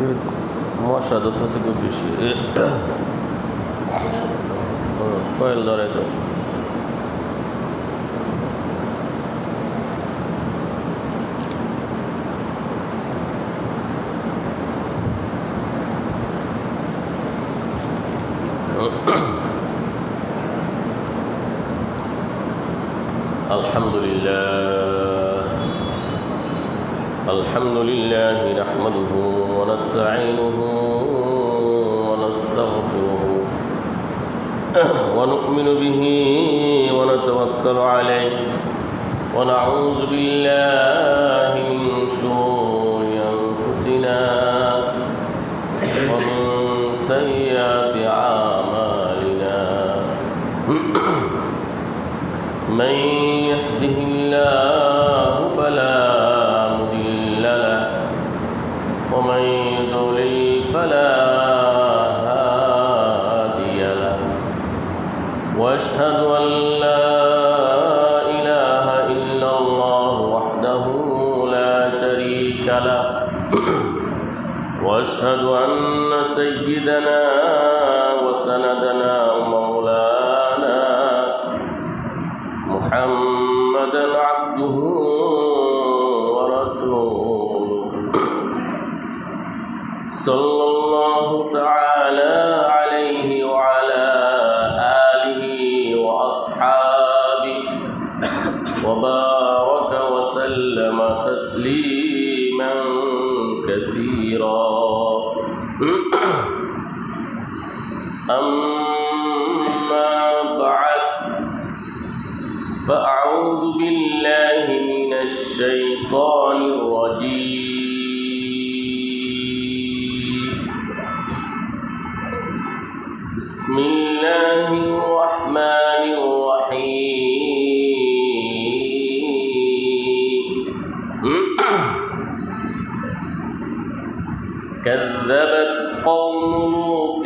মশা ধরতেছে খুব বেশি কয়েল ধরে তো الحمد لله نحمده ونستعينه ونستغفره ونؤمن به ونتوكل عليه ونعوذ بالله من شرور أنفسنا ومن سيئات أعمالنا من يهده الله فلا مضل له ومن يضلل فلا هادي له واشهد ان لا اله الا الله وحده لا شريك له واشهد ان سيدنا وسندنا ومولانا محمدا عبده ورسوله صلى الله تعالى عليه وعلى آله وأصحابه وبارك وسلم تسليما كثيرا أما بعد فأعوذ بالله من الشيطان الرجيم بسم الله الرحمن الرحيم كذبت قوم لوط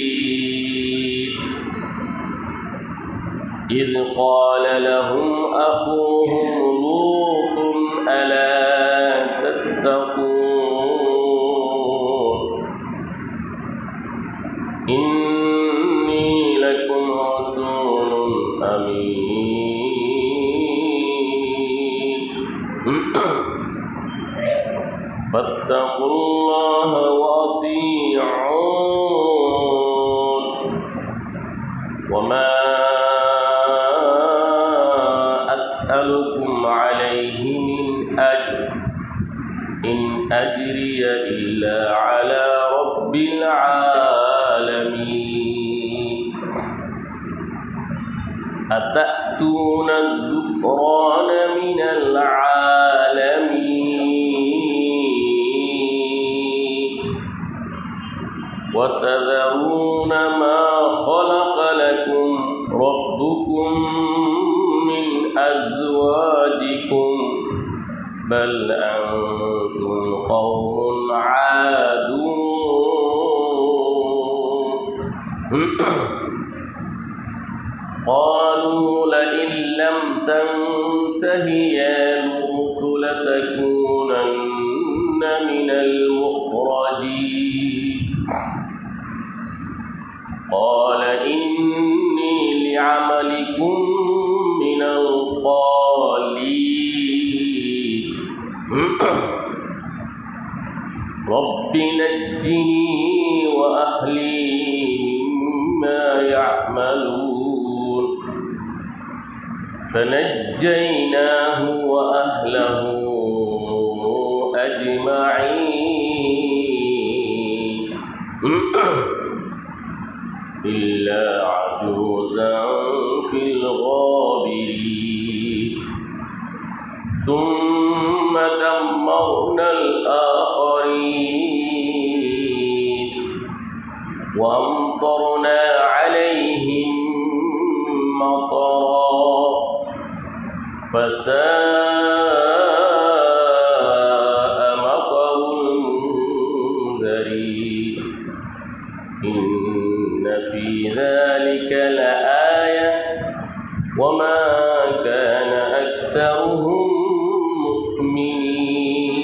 المرسلين إذ قال لهم أخوهم لوط ألا تتقون إني لكم رسول أمين فاتقوا الله وأطيعون وما أسألكم عليه من أجر إن أجري إلا على رب العالمين أتأتون الذكران من العالمين وتذرون ما خلق لكم ربكم من أزواجكم بل أنتم قوم عادون قالوا لئن لم تنته يا لوط لتكونن من المخرجين قال إني لعملكم من القالين رب نجني وأهلي مما يعملون فنجيناه وأهله أجمعين إلا عجوزا في الغابرين ثم دمرنا الآخرين وأمطرنا عليهم مطرا فساء مطر المنذرين إن في ذلك لآية وما كان أكثرهم مؤمنين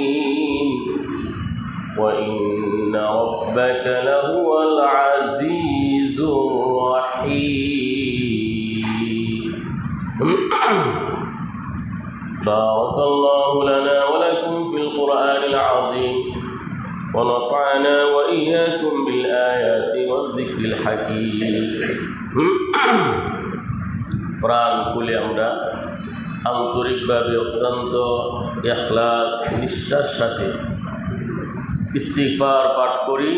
بارك الله لنا ولكم في القرآن العظيم ونفعنا وإياكم بالآيات والذكر الحكيم প্রাণ খুলে আমরা আন্তরিকভাবে অত্যন্ত ইখলাস নিষ্ঠার সাথে ইস্তিগফার পাঠ করি,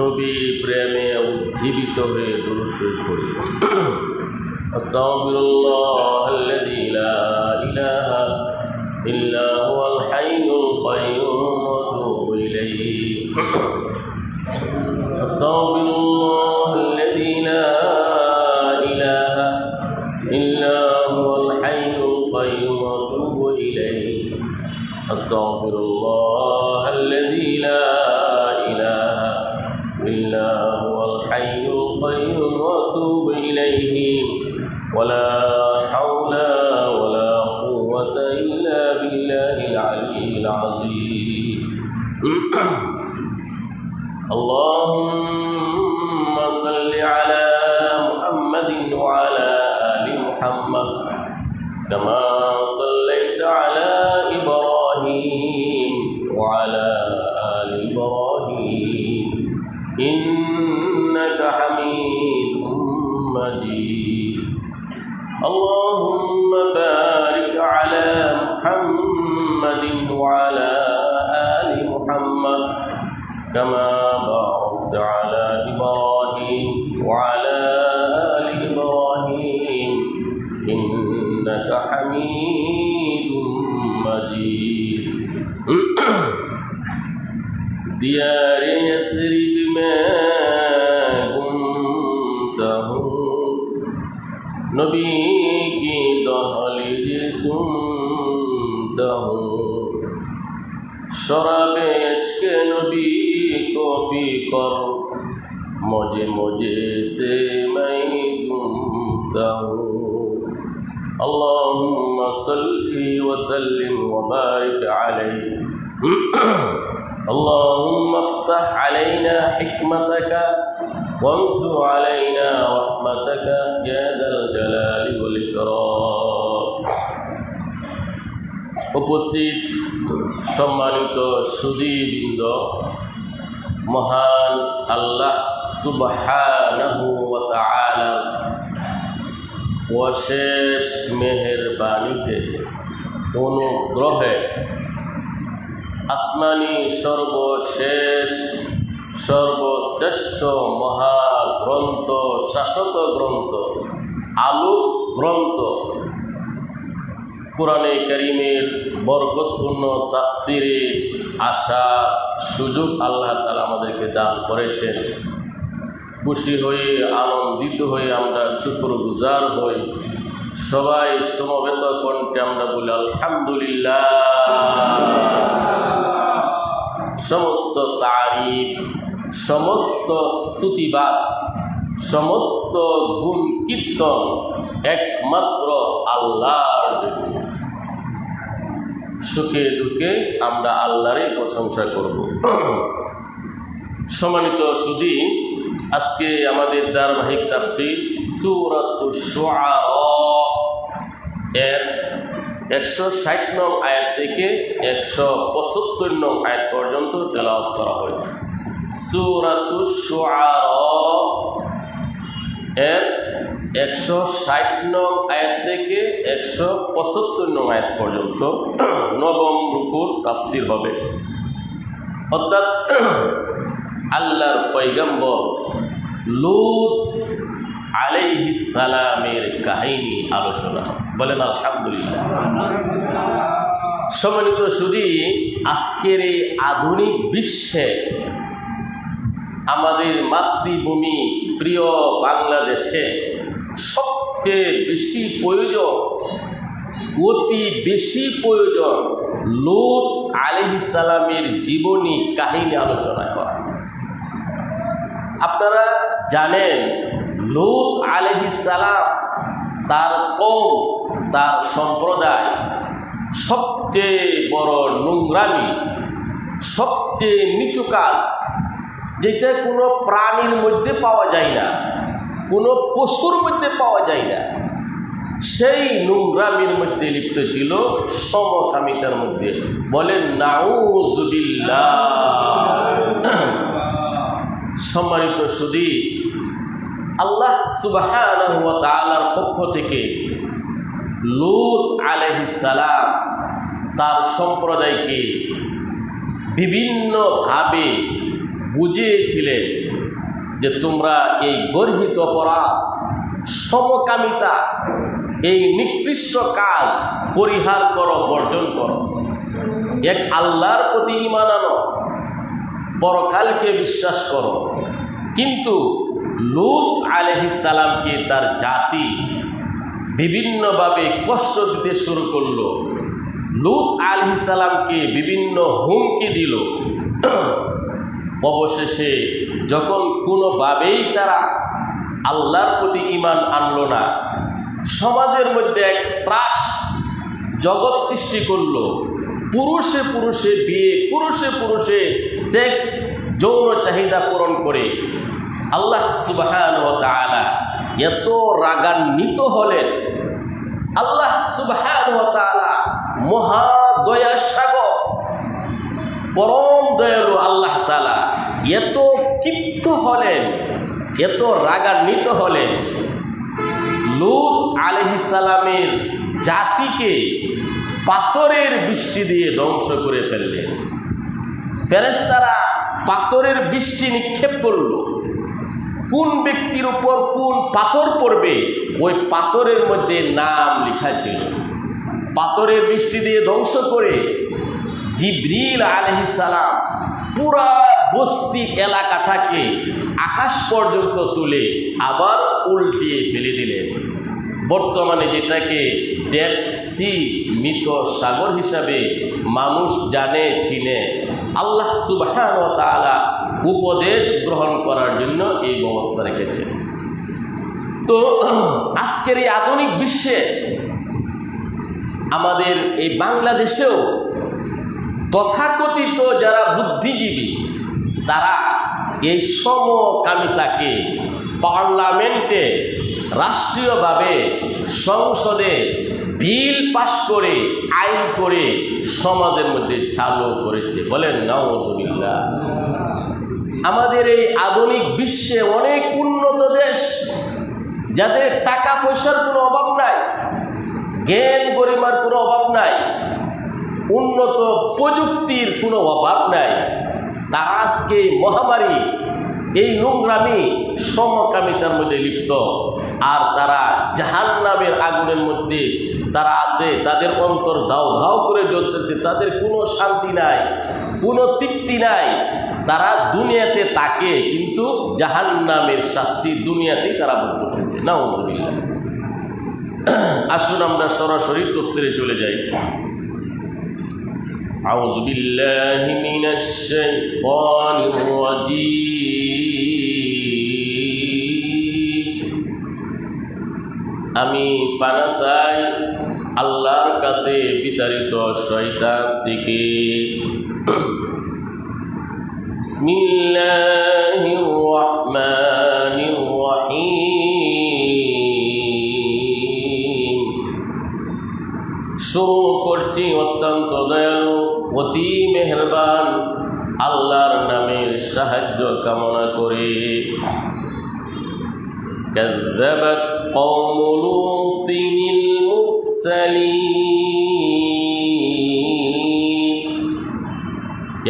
নবী প্রেমে উজ্জীবিত হয়ে দুরূদ শরীফ পড়ি। আস্তাগফিরুল্লাহাল্লাযী লা ইলাহা ইল্লা হুয়াল হাইয়ুল কাইয়্যুম ওয়া আতুবু ইলাইহি। আস্তাগফিরুল্লাহাল্লাযী লা ইলাহা ইল্লা হুয়াল হাইয়ুল কাইয়্যুম ওয়া আতুবু ইলাইহি। আস্তাগফিরুল্লাহাল্লাযী লা ইলাহা ইল্লা হুয়াল হাইয়ুল কাইয়্যুম ওয়া আতুবু ইলাইহি। ولا حول ولا قوة إلا بالله العلي العظيم. اللهم صل على محمد وعلى آل محمد كما صليت على إبراهيم وعلى آل إبراهيم إنك حميد مجيد. اللهم بارك على محمد وعلى آل محمد كما باركت على إبراهيم وعلى آل إبراهيم إنك حميد مجيد. ديار يثرب ما كنت नबी की दहलीज सुनता हूँ, शराबे इश्क नबी को पी कर मुझे मुझे से मैं घूमता हूँ. अल्लाहुम्मा सल्ली व सल्लिम व बारिक अलैहि. अल्लाहुम्मा इफ्तह अलैना हिकमतका وانشر علينا رحمتك يا ذا الجلال والإكرام. উপস্থিত সম্মানিত সুধীবৃন্দ, মহান আল্লাহ সুবহানাহু ওয়া তাআলা অশেষ মেহেরবানিতে অনুগ্রহে আসমানি সর্বশেষ সর্বশ্রেষ্ঠ মহাগ্রন্থ, শাশ্বত গ্রন্থ, আলোক গ্রন্থ কুরআনে কারীমের বরকতপূর্ণ তাফসিরে আসার সুযোগ আল্লাহ তাআলা আমাদেরকে দান করেছেন। খুশি হয়ে আনন্দিত হয়ে আমরা শুকরগুজার হই। সবাই সমবেত কণ্ঠে আমরা বলি আলহামদুলিল্লাহ। সমস্ত তারিফ, সমস্ত স্তুতিবাদ, সমস্ত গুণ কীর্তন একমাত্র আল্লাহর জন্য। সুখে দুঃখে আমরা আল্লাহরই প্রশংসা করব। সম্মানিত সুধী, আজকে আমাদের ধারাবাহিক তাফসীর সূরাতুশ শুআরা এর 160 নং আয়াত থেকে 175 নং আয়াত পর্যন্ত তেলাওয়াত করা হয়েছে। সূরাতুশ শুআরা এর 160 নং আয়াত থেকে 175 নং আয়াত পর্যন্ত নবম রুকুর তাফসীর হবে। অর্থাৎ আল্লাহর পয়গম্বর লূত আলাইহিস সালামের কাহিনী আলোচনা। বলেন আলহামদুলিল্লাহ। সম্মানিত সুধী, আজকের এই আধুনিক বিশ্বে আমাদের মাতৃভূমি প্রিয় বাংলাদেশে সবচেয়ে বেশি প্রয়োজন, অতি বেশি প্রয়োজন লূত আলাইহিস সালামের জীবনী কাহিনী আলোচনা করা। আপনারা জানেন লূত আলাইহিস সালাম, তার কওম, তার সম্প্রদায় সবচেয়ে বড় নোংরামি, সবচেয়ে নিচু কাজ, যেটা কোনো প্রাণীর মধ্যে পাওয়া যায় না, কোনো পশুর মধ্যে পাওয়া যায় না। সেই নোংরামির মধ্যে লিপ্ত ছিল, সমকামিতার মধ্যে। বলেন নাউযুবিল্লাহ। সম্মানিত সুধী, আল্লাহ সুবহানাহু ওয়া তাআলার পক্ষ থেকে লূত আলাইহিস সালাম তার সম্প্রদায়কে বিভিন্নভাবে বুঝিয়েছিলেন যে তোমরা এই গর্হিত অপরাধ, সমকামিতা, এই নিকৃষ্ট কাজ পরিহার করো, বর্জন করো। এক আল্লাহর প্রতি ঈমান আনো, পরকালকে বিশ্বাস করো। কিন্তু লূত আলাইহিস সালামকে তার জাতি বিভিন্নভাবে কষ্ট দিতে শুরু করলো। লূত আলাইহিস সালামকে বিভিন্ন হুমকি দিল। অবশেষে যখন কোনোভাবেই তারা আল্লাহর প্রতি ঈমান আনলো না, সমাজের মধ্যে এক ত্রাস জগৎ সৃষ্টি করলো। পুরুষে পুরুষে বিয়ে, পুরুষে পুরুষে সেক্স, যৌন চাহিদা পূরণ করে আল্লাহ সুবহানাহু ওয়া তাআলা এত রাগান্বিত হলেন। আল্লাহ সুবহানাহু ওয়া তাআলা মহা দয়া সাগর, পরম দয়ালু আল্লাহ তাআলা এত ক্ষিপ্ত হলেন, এত রাগান্বিত হলেন, লূত আলাইহিস সালামের জাতিকে পাথরের বৃষ্টি দিয়ে ধ্বংস করে ফেললেন। ফেরেশতারা পাথরের বৃষ্টি নিক্ষেপ করল। কোন ব্যক্তির উপর কোন পাথর পড়বে ওই পাথরের মধ্যে নাম লেখা ছিল। পাথরের বৃষ্টি দিয়ে ধ্বংস করে জিবরিল আলাইহিস সালাম পুরা বস্তি এলাকাটাকে আকাশ পর্যন্ত তুলে আবার উল্টিয়ে ফেলে দিলেন। বর্তমানে যেটাকে ডেড সি, মৃত সাগর হিসাবে মানুষ জানে, চিনে, আল্লাহ সুবহানাহু ওয়া তাআলা উপদেশ গ্রহণ করার জন্য এই ব্যবস্থা রেখেছে। তো আজকের এই আধুনিক বিশ্বে, আমাদের এই বাংলাদেশেও তথাকথিত যারা বুদ্ধিজীবী, তারা এই সমকামিতাকে পার্লামেন্টে, রাষ্ট্রীয়ভাবে সংসদে বিল পাশ করে, আইন করে সমাজের মধ্যে চালু করেছে। বলেন নাউযুবিল্লাহ। আমাদের এই আধুনিক বিশ্বে অনেক উন্নত দেশ, যাদের টাকা পয়সার কোনো অভাব নাই, জ্ঞান গরিমার কোনো অভাব নাই, উন্নত প্রযুক্তির কোনো অভাব নাই, তারা আজকে মহামারী, এই নোংরামি, সমকামিতার মধ্যে লিপ্ত। আর তারা জাহান্নামের আগুনের মধ্যে তারা আছে, তাদের অন্তর দাও দাও করে জ্বলতেছে, তাদের কোনো শান্তি নাই, কোনো তৃপ্তি নাই। তারা দুনিয়াতে তাকে, কিন্তু জাহান্নামের শাস্তি দুনিয়াতেই তারা ভোগ করতেছে। নাউযুবিল্লাহ। আসুন আমরা সরাসরি তাফসীরে চলে যাই। আউযু বিল্লাহি মিনাশ শাইতানির রাজীম। আমি পানা চাই আল্লাহর কাছে বিতাড়িত শয়তান থেকে। বিসমিল্লাহির রহমানির রহিম। শুরু করছি অত্যন্ত দয়ালু, অতি মেহেরবান আল্লাহর নামের সাহায্য কামনা করে। কাযযাবাত কওমু লূতিনিল মুরসালিন।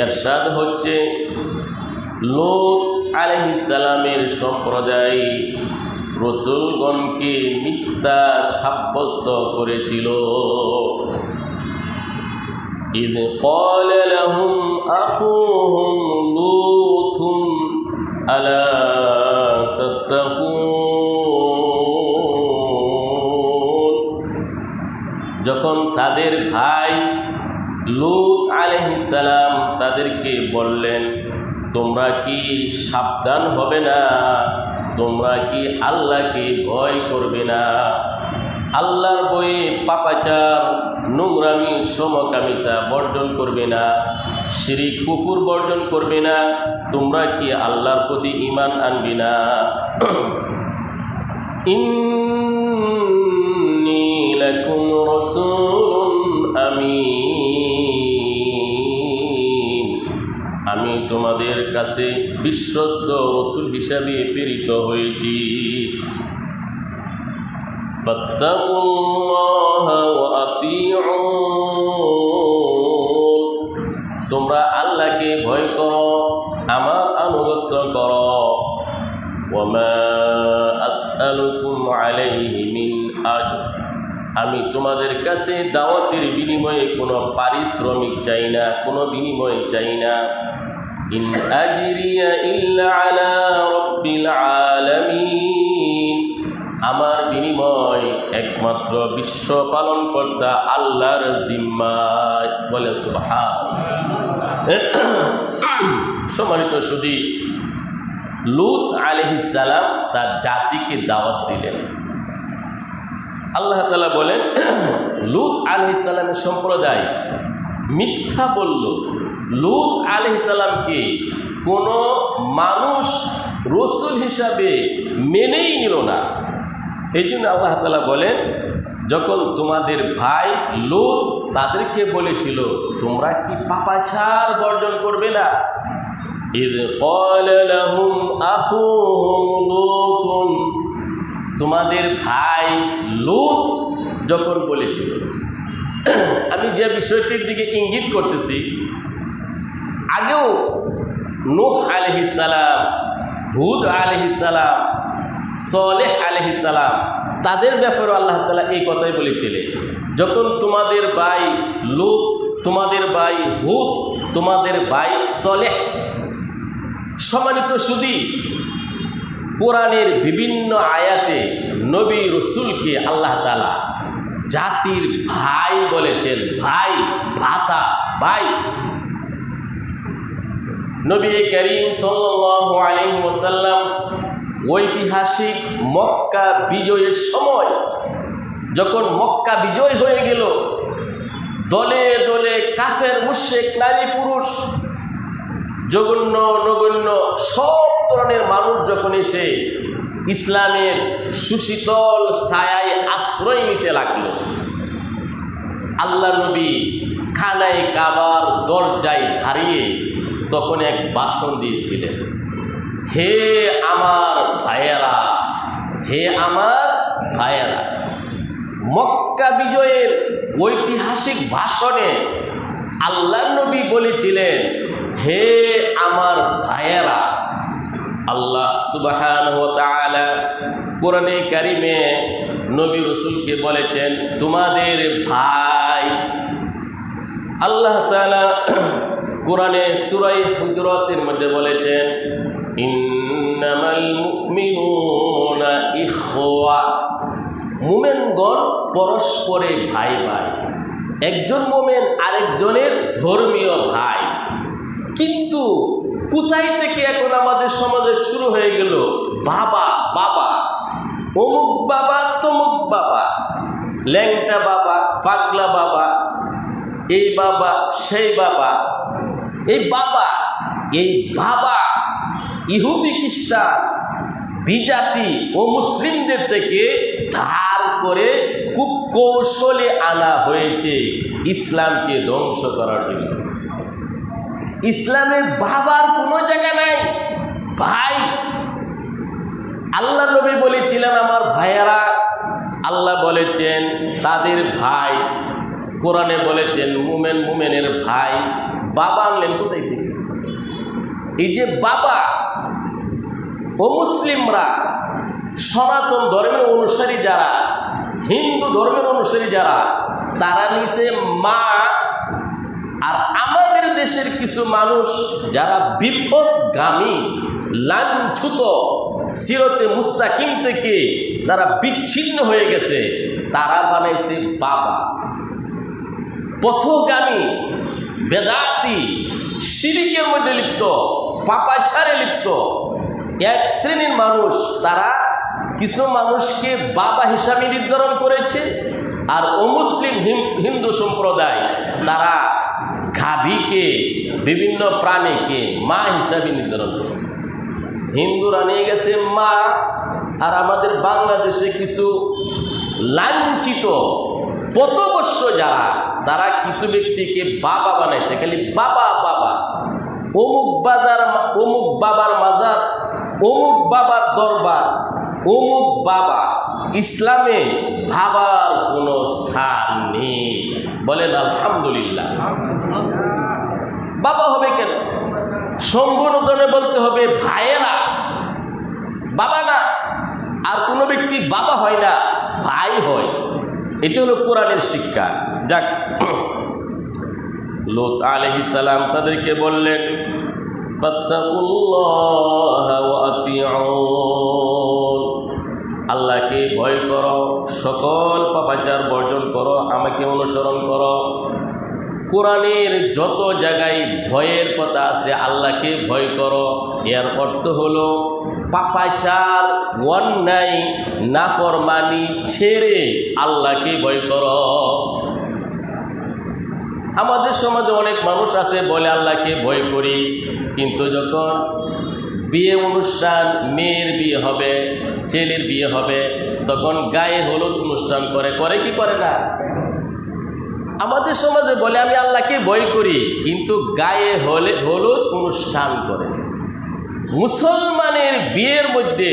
ইরশাদ হচ্ছে, লূত আলাইহিস সালামের সম্প্রদায় রাসূলগণকে মিথ্যা সাব্যস্ত করেছিল। ইয ক্বাল লাহুম আখুহুম লূতুন আলা তাত্তাকুন। যখন তাদের ভাই লূত আলাইহিস সালাম তাদেরকে বললেন, তোমরা কি সাবধান হবে না? তোমরা কি আল্লাহকে ভয় করবে না? আল্লাহর ভয়ে পাপাচার, নোংরামি, সমকামিতা বর্জন করবে না? শিরিক কুফর বর্জন করবে না? তোমরা কি আল্লাহর প্রতি ঈমান আনবে না? ইন্নী রাসূলুন আমিন, আমি তোমাদের কাছে বিশ্বস্ত রাসূল হিসাবে প্রেরিত হয়েছি। ফাত্তাকুল্লাহা ওয়া আতিউন, তোমরা আল্লাহকে ভয় করো, আমার আনুগত্য করো। ওয়ামা আসআলুকুম আলাইহি মিন আজর, আমি তোমাদের কাছে দাওয়াতের বিনিময়ে কোনো পারিশ্রমিক চাই না, কোনো বিনিময় চাই না। ইন আজরিয়া ইল্লা আলা রাব্বিল আলামিন, আমার বিনিময় একমাত্র বিশ্ব পালনকর্তা আল্লাহর জিম্মায়। বলে সুবহানাল্লাহ। সম্মানিত সুধী, লূত আলাইহিস সালাম তার জাতিকে দাওয়াত দিলেন। আল্লাহ তাআলা বলেন, লূত আলাইহিস সালামের সম্প্রদায় মিথ্যা বলল। লূত আলাইহিস সালামকে কোনো মানুষ রাসূল হিসাবে মেনেই নিল না। এই জন্য আল্লাহ তাআলা বলেন, যখন তোমাদের ভাই লূত তাদেরকে বলেছিল তোমরা কি পাপাচার বর্জন করবে না, ইয ক্বালা লাহুম আখুহুম লূতুন, তোমাদের ভাই লূত যখন বলেছিল। আমি যে বিষয়টির দিকে ইঙ্গিত করতেছি, আগেও নূহ আলাইহিস সালাম, হুদ আলাইহিস সালাম, সালেহ আলাইহিস সালাম, তাদের ব্যাপারে আল্লাহ তাআলা এই কথাই বলেছিলেন, যখন তোমাদের ভাই লূত, তোমাদের ভাই হুদ, তোমাদের ভাই সালেহ। সম্মানিত সুধী, কোরআনের বিভিন্ন আয়াতে নবী রসুলকে আল্লাহ তাআলা জাতির ভাই বলেছেন। ভাই, ভাতা, ভাই। নবী করিম সাল্লাল্লাহু আলাইহি ওয়াসাল্লাম ঐতিহাসিক মক্কা বিজয়ের সময়, যখন মক্কা বিজয় হয়ে গেল, দলে দলে কাফের মুশরিক নারী পুরুষ, জঘন্য নগণ্য সব ধরনের মানুষ যখন এসে ইসলামের সুশীতল ছায়ায় আশ্রয় নিতে লাগলো, আল্লাহ নবী খানায় কাবার দরজায় দাঁড়িয়ে তখন এক ভাষণ দিয়েছিলেন, হে আমার ভাইয়েরা, হে আমার ভাইয়েরা। মক্কা বিজয়ের ঐতিহাসিক ভাষণে আল্লাহ নবী বলেছিলেন, হে আমার ভাইয়েরা। আল্লাহ সুবহানাহু ওয়া তাআলা কোরআনে কারিমে নবী রাসূলকে বলেছেন তোমাদের ভাই। আল্লাহ তাআলা কোরআনে সূরা হুজুরাতের মধ্যে বলেছেন, ইন্নামাল মুমিনুনা ইখওয়া, মুমিনগণ পরস্পরে ভাই ভাই। একজন মুমিন আরেকজনের ধর্মীয় ভাই। কিন্তু কোথায় থেকে এখন আমাদের সমাজে শুরু হয়ে গেল বাবা বাবা, অমুক বাবা তমুক বাবা, ল্যাংটা বাবা, পাগলা বাবা, এই বাবা সেই বাবা। এই বাবা ইহুদি খ্রিস্টান বিজাতি ও মুসলিমদের থেকে ধার করে খুব কৌশলে আনা হয়েছে ইসলামকে ধ্বংস করার জন্য। ইসলামে বাবার কোনো জায়গা নাই, ভাই। আল্লাহ নবী বলেছিলেন আমার ভাইয়েরা, আল্লাহ বলেছেন তাদের ভাই। কোরআনে বলেছেন মুমিন মুমিনের ভাই। বাবা আনলেন কোথায় থেকে? এই যে বাবা ও মুসলিমরা, সনাতন ধর্মের অনুসারী যারা, হিন্দু ধর্মের অনুসারী যারা, তারা নিচে মা। আর আমাদের দেশের কিছু মানুষ যারা বিপদগামী, লাঞ্ছুত, সিরতে মুস্তাকিম থেকে তারা বিচ্ছিন্ন হয়ে গেছে, তারা বানাইছে বাবা। পথগামী, বেদাতি, শিরকের মধ্যে লিপ্ত, পাপাচারে লিপ্ত এক শ্রেণীর মানুষ, তারা কিছু মানুষকে বাবা হিসাবে নির্ধারণ করেছে। আর অমুসলিম হিন্দু সম্প্রদায় তারা গাভীকে, বিভিন্ন প্রাণীকে মা হিসাবে নির্ধারণ করছে। হিন্দুরা নিয়ে গেছে মা, আর আমাদের বাংলাদেশে কিছু লাঞ্ছিত পথভ্রষ্ট যারা, তারা কিছু ব্যক্তিকে বাবা বানাইছে, খালি বাবা বাবা, অমুক বাজার, অমুক বাবার মাজার, অমুক বাবার দরবার, অমুক বাবা। ইসলামে ভাবার কোনো স্থান নেই। বলেন আলহামদুলিল্লাহ। বাবা হবে কেন? সম্বোধনে বলতে হবে ভাইয়েরা, বাবা না। আর কোনো ব্যক্তি বাবা হয় না, ভাই হয়। এটা হলো কোরআনের শিক্ষা। যাক, লূত আলাইহিস সালাম তাদেরকে বললেন, ফাত্তাকুল্লাহা ওয়া আতিউন, আল্লাহকে ভয় করো, সকল পাপাচার বর্জন করো, আমাকে অনুসরণ করো। কোরআনের যত জায়গায় ভয়ের কথা আছে, আল্লাহকে ভয় করো, এর অর্থ হলো পাপাচার, অন্যায়, নাফরমানি ছেড়ে আল্লাহকে ভয় করো। আমাদের সমাজে অনেক মানুষ আছে বলে আল্লাহকে ভয় করি, কিন্তু যখন বিয়ে অনুষ্ঠান, মেয়ের বিয়ে হবে, ছেলের বিয়ে হবে, তখন গায়ে হলুদ অনুষ্ঠান করে, করে কি করে না? আমাদের সমাজে বলে আমি আল্লাহকে ভয় করি, কিন্তু গায়ে হলুদ অনুষ্ঠান করে। মুসলমানের বিয়ের মধ্যে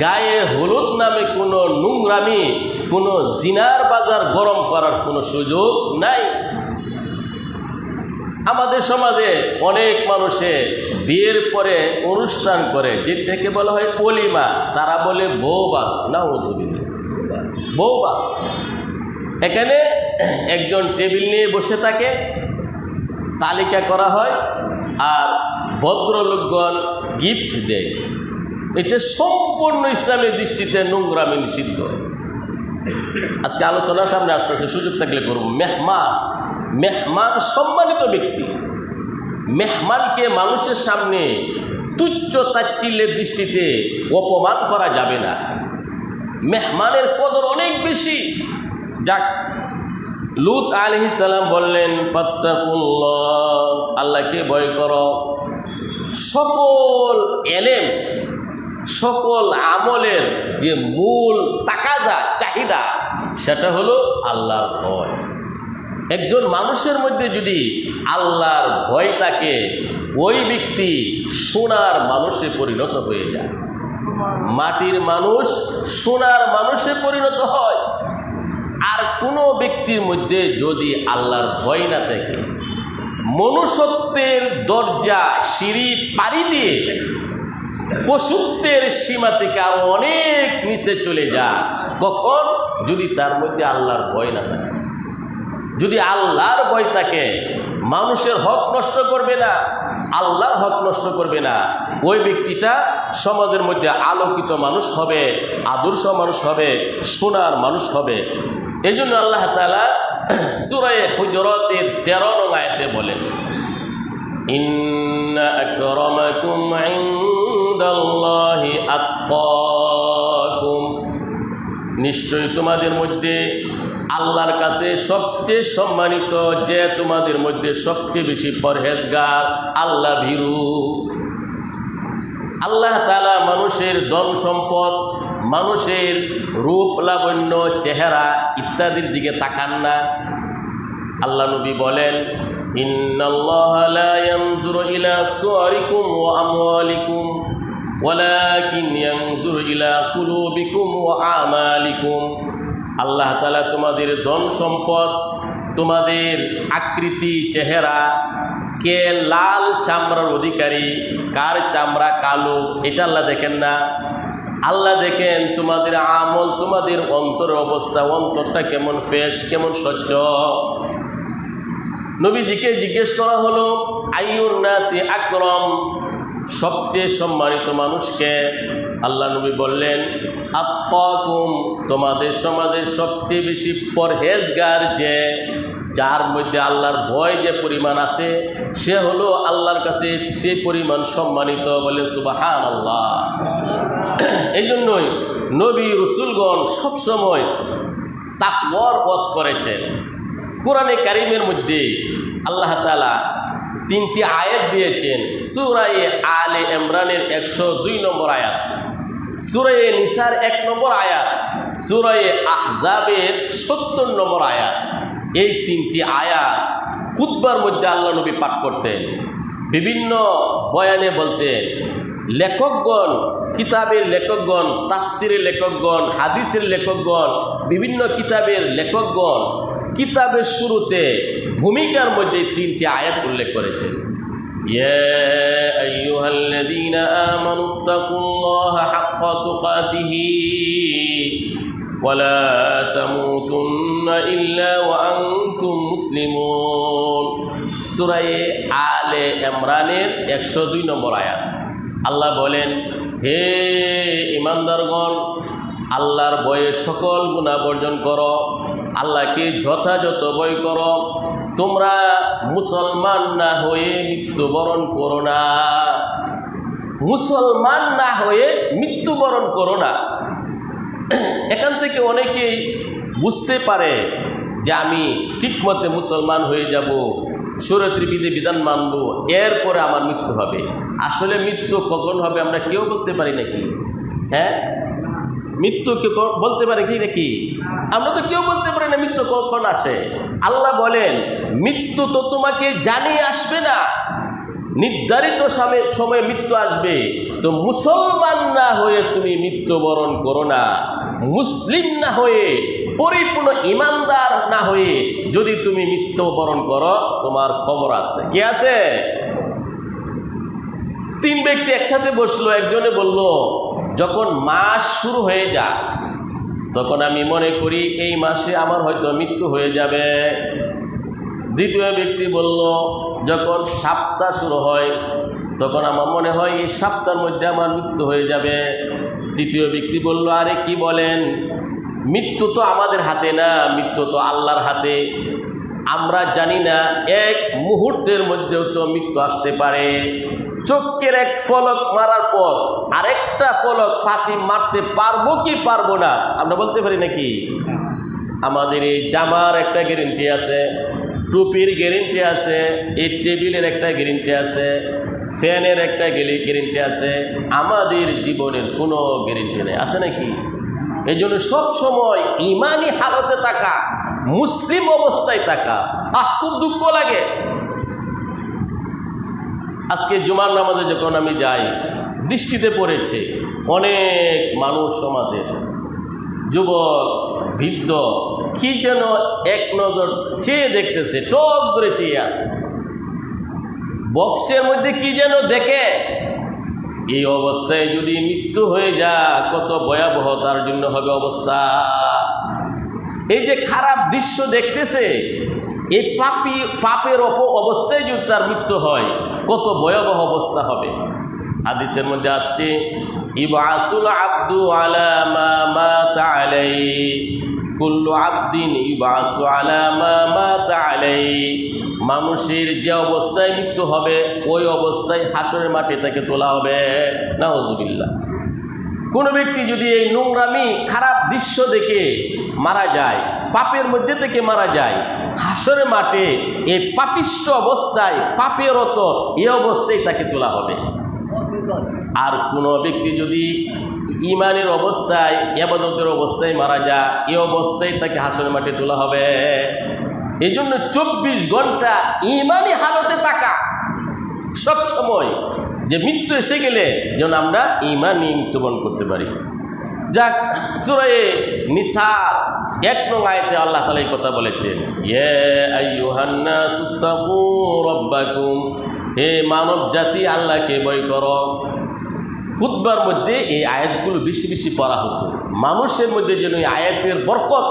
গায়ে হলুদ নামে কোনো নোংরামি, কোনো জিনার বাজার গরম করার কোনো সুযোগ নাই। আমাদের সমাজে অনেক মানুষে বিয়ের পরে অনুষ্ঠান করে, যেটাকে বলা হয় পলিমা, তারা বলে বৌবাদ। নাউজুবিল্লাহ, বৌবাদ। এখানে একজন টেবিল নিয়ে বসে থাকে, তালিকা করা হয়, আর ভদ্রলোকগণ গিফট দেয়। এটা সম্পূর্ণ ইসলামের দৃষ্টিতে নোংরামি নিষিদ্ধ। আজকে আলোচনার সামনে আসতেছে, সুযোগ থাকলে করব। মেহমান, মেহমান সম্মানিত ব্যক্তি। মেহমানকে মানুষের সামনে তুচ্ছ তাচ্ছিল্যের দৃষ্টিতে অপমান করা যাবে না। মেহমানের কদর অনেক বেশি। যাক, লূত আলাইহিস সালাম বললেন, ফাত্তাকুল্লাহ, আল্লাহকে ভয় করো। সকল এলেম, সকল আমলের যে মূল তাকাজা, চাহিদা, সেটা হলো আল্লাহর ভয়। একজন মানুষের মধ্যে যদি আল্লাহর ভয় থাকে, ওই ব্যক্তি সোনার মানুষে পরিণত হয়ে যায়। মাটির মানুষ সোনার মানুষে পরিণত হয়। আর কোনো ব্যক্তির মধ্যে যদি আল্লাহর ভয় না থাকে, মনুষ্যত্বের দরজা সিঁড়ি পাড়ি দিয়ে পশুত্বের সীমা থেকে আরো অনেক নিচে চলে যায়। কখন? যদি তার মধ্যে আল্লাহর ভয় না থাকে। যদি আল্লাহর ভয় থাকে, মানুষের হক নষ্ট করবে না, আল্লাহর হক নষ্ট করবে না, ওই ব্যক্তিটা সমাজের মধ্যে আলোকিত মানুষ হবে, আদর্শ মানুষ হবে, সোনার মানুষ হবে। এই জন্য আল্লাহ তাআলা সূরা হুজুরাতের 13 নং আয়াতে বলেন, ইন্না আকরামাকুম ইনদাল্লাহি আতকাকুম, নিশ্চয়ই তোমাদের মধ্যে আল্লাহর কাছে সবচেয়ে সম্মানিত যে তোমাদের মধ্যে সবচেয়ে বেশি পরহেজগার, আল্লাহ ভীরু। আল্লাহ তাআলা মানুষের ধন সম্পদ, মানুষের রূপ লাবণ্য, চেহারা ইত্যাদির দিকে তাকান না। আল্লাহ নবী বলেন, ইন্নাল্লাহা লা ইয়ানজুরু ইলা সুওয়ারিকুম ওয়া আমওয়ালিকুম ওয়ালাকিন ইয়ানজুরু ইলা কুলুবিকুম ওয়া আমালিকুম। আল্লাহ তাআলা তোমাদের ধন সম্পদ, তোমাদের আকৃতি, চেহারা, কে লাল চামড়ার অধিকারী, কার চামড়া কালো, এটা আল্লাহ দেখেন না। আল্লাহ দেখেন তোমাদের আমল, তোমাদের অন্তরের অবস্থা, অন্তরটা কেমন ফ্রেশ, কেমন স্বচ্ছ। নবীজিকে জিজ্ঞেস করা হলো, আইয়ুন নাসি আকরাম, সবচেয়ে সম্মানিত মানুষকে? আল্লাহ নবী বললেন, আত্তাকুম, তোমাদের সমাজের সবচেয়ে বেশি পরহেজগার যে, যার মধ্যে আল্লাহর ভয় যে পরিমাণ আছে, সে হলো আল্লাহর কাছে সেই পরিমাণ সম্মানিত। বলেন সুবহানাল্লাহ। এই জন্যই নবী রাসূলগণ সবসময় তাকওয়ার ওয়াজ করেছেন। কোরআনে কারিমের মধ্যে আল্লাহ তাআলা 3টি আয়াত দিয়েছেন। সূরা আলে ইমরানের 102 নম্বর আয়াত, সূরা নিসার 1 নম্বর আয়াত, সূরা আহজাবের 70 নম্বর আয়াত। এই 3টি আয়াত খুতবার মধ্যে আল্লাহ নবী পাঠ করতেন। বিভিন্ন বয়ানে বলতেন। লেখকগণ, কিতাবের লেখকগণ, তাফসিরের লেখকগণ, হাদিসের লেখকগণ, বিভিন্ন কিতাবের লেখকগণ কিতাবের শুরুতে ভূমিকার মধ্যে 3টি আয়াত উল্লেখ করেছেন। ইয়া আইয়ুহাল্লাযীনা আমানুত্তাকুল্লাহা হাক্কা তুকাতিহি ওয়া লা তামুতুন্না ইল্লা ওয়া আনতুম মুসলিমুন। সূরা আলে ইমরানের 102 নম্বর আয়াত। আল্লাহ বলেন, হে ঈমানদারগণ, আল্লাহর ভয়ে সকল গুনাহ বর্জন করো, আল্লাহকে যথাযথ ভয় করো, তোমরা মুসলমান না হয়ে মৃত্যুবরণ করো না। মুসলমান না হয়ে মৃত্যুবরণ করো না। এখান থেকে অনেকেই বুঝতে পারে যে আমি ঠিকমতো মুসলমান হয়ে যাব, শরীয়তের বিধান মানব, এরপরে আমার মৃত্যু হবে। আসলে মৃত্যু কখন হবে আমরা কেউ বলতে পারি নাকি? হ্যাঁ, মৃত্যু কেউ বলতে পারে কি নাকি? আমরা তো কেউ বলতে পারি না মৃত্যু কখন আসে। আল্লাহ বলেন, মৃত্যু তো তোমাকে জানিয়ে আসবে না, নির্ধারিত সময়ে মৃত্যু আসবে। তো মুসলমান না হয়ে তুমি মৃত্যুবরণ করো না। মুসলিম না হয়ে, পরিপূর্ণ ইমানদার না হয়ে যদি তুমি মৃত্যুবরণ করো, তোমার খবর আছে। কি আছে? 3 ব্যক্তি একসাথে বসলো। একজনে বলল, যখন মাস শুরু হয়ে যায় তখন আমি মনে করি এই মাসে আমার হয়তো মৃত্যু হয়ে যাবে। দ্বিতীয় ব্যক্তি বলল, যখন সপ্তাহ শুরু হয় তখন আমার মনে হয় এই সপ্তাহের মধ্যে আমার মৃত্যু হয়ে যাবে। তৃতীয় ব্যক্তি বলল, আরে কি বলেন, মৃত্যু তো আমাদের হাতে না, মৃত্যু তো আল্লাহর হাতে। আমরা জানি না এক মুহূর্তের মধ্যেও তো মৃত্যু আসতে পারে। চোখের এক ফলক মারার পর আরেকটা ফলক ফাঁকি মারতে পারবো কি পারবো না আমরা বলতে পারি নাকি? আমাদের এই জামার একটা গ্যারেন্টি আছে, টুপির গ্যারেন্টি আছে, এই টেবিলের একটা গ্যারেন্টি আছে, ফ্যানের একটা গ্যারেন্টি আছে। আমাদের জীবনের কোনো গ্যারেন্টি নেই, আছে নাকি? এই জন্য সবসময় ইমানি হালতে থাকা, মুসলিম অবস্থায় থাকা। খুব দুঃখ লাগে। আজকে জুমার নামাজে যখন আমি যাই, দৃষ্টিতে পড়েছে অনেক মানুষ, সমাজের যুবক, বৃদ্ধ, কি যেন এক নজর চেয়ে দেখতেছে, টক ধরে চেয়ে আছে। বক্সের মধ্যে কি যেন দেখে। এই অবস্থায় যদি মৃত্যু হয়ে যায়, কত ভয়াবহ তার জন্য হবে অবস্থা। এই যে খারাপ দৃশ্য দেখতেছে, এই পাপের অবস্থায় যদি তার মৃত্যু হয়, কত ভয়াবহ অবস্থা হবে। হাদিসের মধ্যে আসছে, ইবআসুল আব্দু আলা মা মাতা আলাইহি, কুল্লু আবদিন ইবআসু আলা মা মাতা আলাইহি। মানুষের যে অবস্থায় মৃত্যু হবে, ওই অবস্থায় হাসরের মাঠে তাকে তোলা হবে। নাউজুবিল্লাহ। কোনো ব্যক্তি যদি এই নোংরামি, খারাপ দৃশ্য দেখে মারা যায়, পাপের মধ্যে থেকে মারা যায়, হাসরের মাঠে এই পাপিষ্ঠ অবস্থায়, পাপেরত এই অবস্থায় তাকে তোলা হবে। আর কোনো ব্যক্তি যদি ইমানের অবস্থায়, ইবাদতের অবস্থায় মারা যায়, এই অবস্থায় তাকে হাসরের মাঠে তোলা হবে। এই জন্য 24 ঘন্টা ইমানি হালতে থাকা সব সময়, যে মৃত্যু এসে গেলে যেন আমরা ইমানি মৃত্যুবরণ করতে পারি। যাক, সূরা নিসার 1 নং আয়াতে আল্লাহ তাআলা এই কথা বলেছেন, ইয়া আইয়ুহান নাসু তাকু রাব্বাকুম, হে মানব জাতি, আল্লাহকে ভয় করো। খুতবার মধ্যে এই আয়াতগুলো বেশি বেশি পড়া হতো, মানুষের মধ্যে যেন এই আয়াতের বরকত,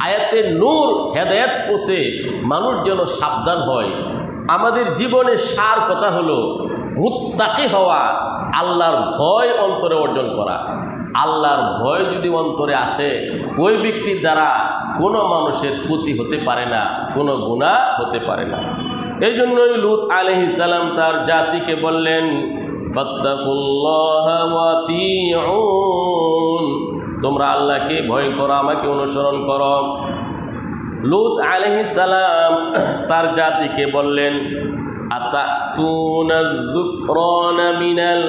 আয়াতের নূর, হেদায়েত পৌঁছে মানুষ যেন সাবধান হয়। আমাদের জীবনের সার কথা হলো মুত্তাকি হওয়া, আল্লাহর ভয় অন্তরে অর্জন করা। আল্লাহর ভয় যদি অন্তরে আসে, ওই ব্যক্তির দ্বারা কোনো মানুষের ক্ষতি হতে পারে না, কোনো গুনাহ হতে পারে না। এই জন্যই লূত আলাইহিস সালাম তার জাতিকে বললেন, ফাত্তাকুল্লাহা ওয়াতিউন, তোমরা আল্লাহকে ভয় করো, আমাকে অনুসরণ করো। লূত আলাইহিস সালাম তার জাতিকে বললেন, আতাতুনা যুকরানা মিনাল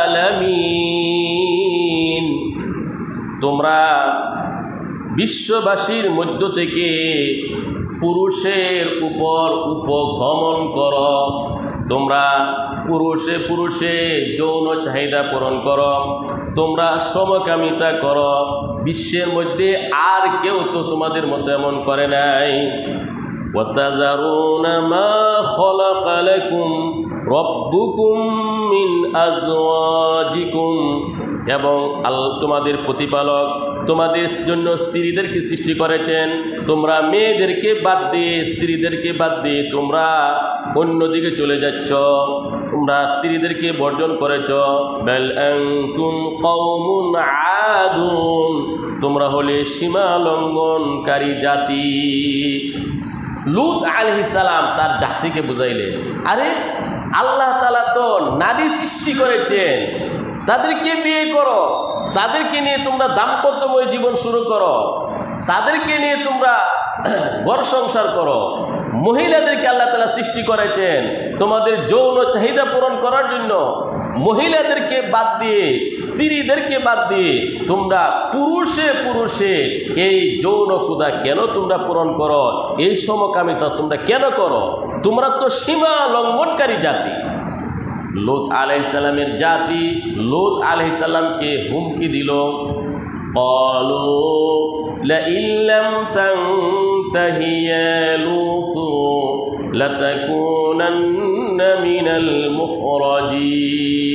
আলামিন, তোমরা বিশ্ববাসীর মধ্য থেকে পুরুষের উপর উপগমন করো, তোমরা পুরুষে পুরুষে যৌন চাহিদা পূরণ করো, তোমরা সমকামিতা করো। বিশ্বের মধ্যে আর কেউ তো তোমাদের মতো এমন করে নাই। وَتَذَرُونَ مَا خَلَقَ لَكُمْ رَبُّكُمْ مِنْ أَزْوَاجِكُمْ, এবং তোমাদের প্রতিপালক তোমাদের জন্য স্ত্রীদেরকে সৃষ্টি করেছেন। তোমরা মেয়েদেরকে বাদ দিয়ে, স্ত্রীদেরকে বাদ দিয়ে তোমরা অন্যদিকে চলে যাচ্ছ, তোমরা স্ত্রীদেরকে বর্জন করেছ। বাল আনতুম কওমুন আদুন, তোমরা হলে সীমা লঙ্ঘনকারী জাতি। লূত আলাইহিস সালাম তার জাতিকে বুঝাইলেন, আরে আল্লাহ তাআলা তো নারী সৃষ্টি করেছেন, তাদেরকে বিয়ে করো, তাদেরকে নিয়ে তোমরা দাম্পত্যময় জীবন শুরু করো, তাদেরকে নিয়ে তোমরা ঘর সংসার করো। মহিলাদেরকে আল্লাহ তাআলা সৃষ্টি করেছেন তোমাদের যৌন চাহিদা পূরণ করার জন্য। মহিলাদেরকে বাদ দিয়ে, স্ত্রীদেরকে বাদ দিয়ে তোমরা পুরুষে পুরুষে এই যৌন ক্ষুধা কেন তোমরা পূরণ করো? এই সমকামিতা তোমরা কেন করো? তোমরা তো সীমা লঙ্ঘনকারী জাতি। লূত আলাইহিস সালামের জাতি লূত আলাইহিস সালামকে হুমকি দিল, ক্বালু লাইন লাম তানতাহি ইয়া লূত লাতাকুনান্না মিনাল মুখরাজিন।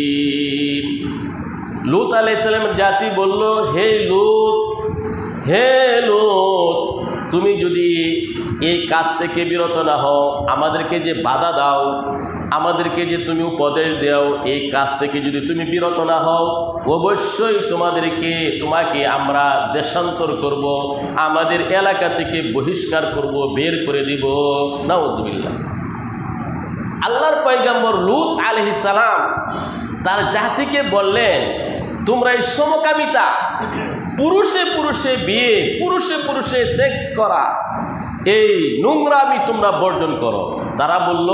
লূত আলাইহিস সালামের জাতি বলল, হে লূত, হে লূত, তুমি যদি এই কাজ থেকে বিরত না হও, আমাদেরকে যে বাধা দাও, আমাদেরকে যে তুমি উপদেশ দাও, এই কাজ থেকে যদি তুমি বিরত না হও, অবশ্যই তোমাকে আমরা দেশান্তর করব, আমাদের এলাকা থেকে বহিষ্কার করব, বের করে দিব। নাউজুবিল্লাহ। আল্লাহর পয়গম্বর লূত আলাইহিস সালাম তার জাতিকে বললেন, তোমরা এই সমকামিতা, পুরুষে পুরুষে বিয়ে, পুরুষে পুরুষে সেক্স করা, এই নোংরামি তোমরা বর্জন করো। তারা বলল,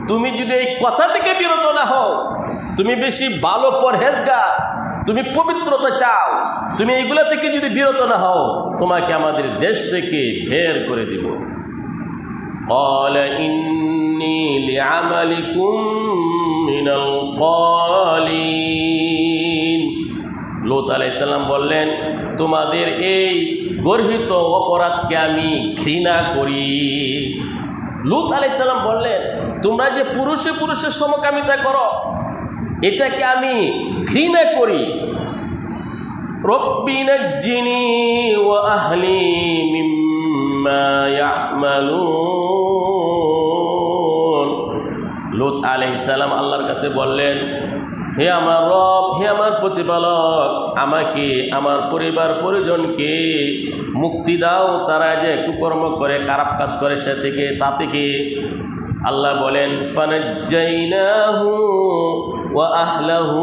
তুমি যদি এই কথা থেকে বিরত না হও, তুমি বেশি ভালো পরহেজগার, তুমি পবিত্রতা চাও, তুমি এইগুলা থেকে যদি বিরত না হও, তোমাকে আমাদের দেশ থেকে বের করে দিব। ক্বালা ইন্নী লিআমালিকুম মিনাল ক্বালিন। লূত আলাইহিস সালাম বললেন, তোমাদের এই গর্হিত অপরাধকে আমি ঘৃণা করি। লূত আলাইহিস সালাম বললেন, তোমরা যে পুরুষে পুরুষে সমকামিতা করো, এটাকে আমি ঘৃণা করি। রব্বি নাজ্জিনি ওয়া আহলি মিম্মা ইয়া'মালুন। লূত আলাইহিস সালাম আল্লাহর কাছে বললেন, হে আমার রব, হে আমার প্রতিপালক, আমাকে, আমার পরিবার পরিজনকে মুক্তি দাও, তারা যে কুকর্ম করে, খারাপ কাজ করে সে থেকে, তা থেকে। আল্লাহ বলেন, ফানাজ্জাইনাহু ওয়া আহলাহু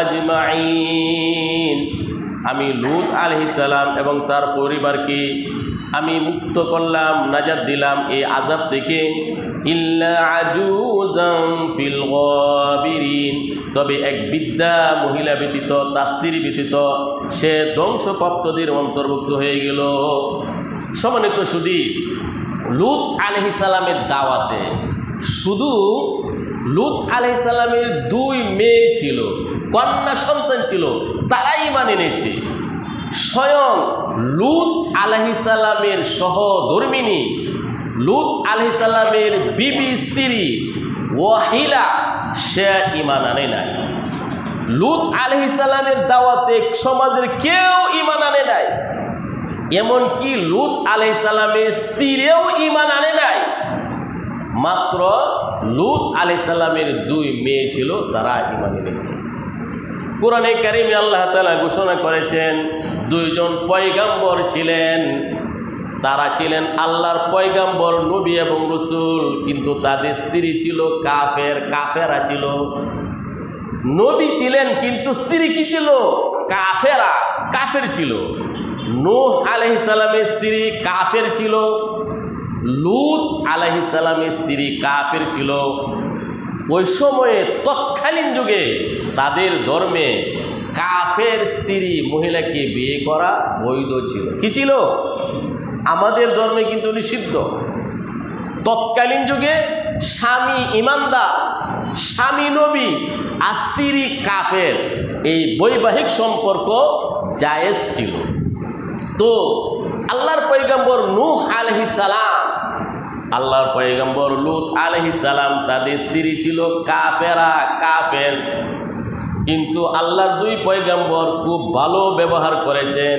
আজমাইন। আমি লূত আলাইহিস সালাম এবং তার পরিবারকে আমি মুক্ত করলাম, নাজাত দিলাম এই আযাব থেকে। ইল্লা আজুজান ফিল গাবিরিন, তবে এক বৃদ্ধা মহিলা ব্যতীত, তার স্ত্রী ব্যতীত, সে ধ্বংসপ্রাপ্তদের অন্তর্ভুক্ত হয়ে গেল। সম্মানিত সুধী, লূত আলাইহিস সালামের দাওয়াতে শুধু লূত আলাইহিস সালামের 2 মেয়ে ছিল, কন্যা সন্তান ছিল, তারাই ঈমান এনেছে। স্বয়ং লূত আলাইহিস সালামের সহধর্মিনী, লূত আলাইহিস সালামের বিবি স্ত্রী ওয়াহিলা, সে ঈমান আনে নাই। লূত আলাইহিস সালামের দাওয়াতে সমাজের কেউ ঈমান আনে নাই, এমনকি লূত আলাইহিস সালামের স্ত্রীও ঈমান আনে নাই। মাত্র লূত আলাইহিস সালামের 2 মেয়ে ছিল, তারা ঈমান এনেছে। কোরআনে কারিমে আল্লাহ তাআলা ঘোষণা করেছেন, 2 জন পয়গম্বর ছিলেন, তারা ছিলেন আল্লাহর পয়গম্বর, নবী এবং রাসূল, কিন্তু তাদের স্ত্রী ছিল কাফের, কাফেরা ছিল। নবী ছিলেন কিন্তু স্ত্রী কি ছিল? কাফেরা, কাফের ছিল। নূহ আলাইহিস সালামের স্ত্রী কাফের ছিল, লূত আলাইহিস সালামের স্ত্রী কাফের ছিল। ওই সময়ে তৎকালীন যুগে তাদের ধর্মে কাফের স্ত্রী মহিলাকে বিয়ে করা বৈধ ছিল। কি ছিল? আমাদের ধর্মে কিন্তু নিষিদ্ধ। তৎকালীন যুগে স্বামী ইমানদার, স্বামী নবী, আর স্ত্রী কাফের, এই বৈবাহিক সম্পর্ক জায়েজ ছিল। তো আল্লাহর পয়গম্বর নূহ আলাইহিস সালাম, আল্লাহর পয়গম্বর লূত আলাইহিস সালাম, তাদের স্ত্রী ছিল কাফেরা, কাফের। কিন্তু আল্লাহর দুই পয়গম্বর খুব ভালো ব্যবহার করেছেন।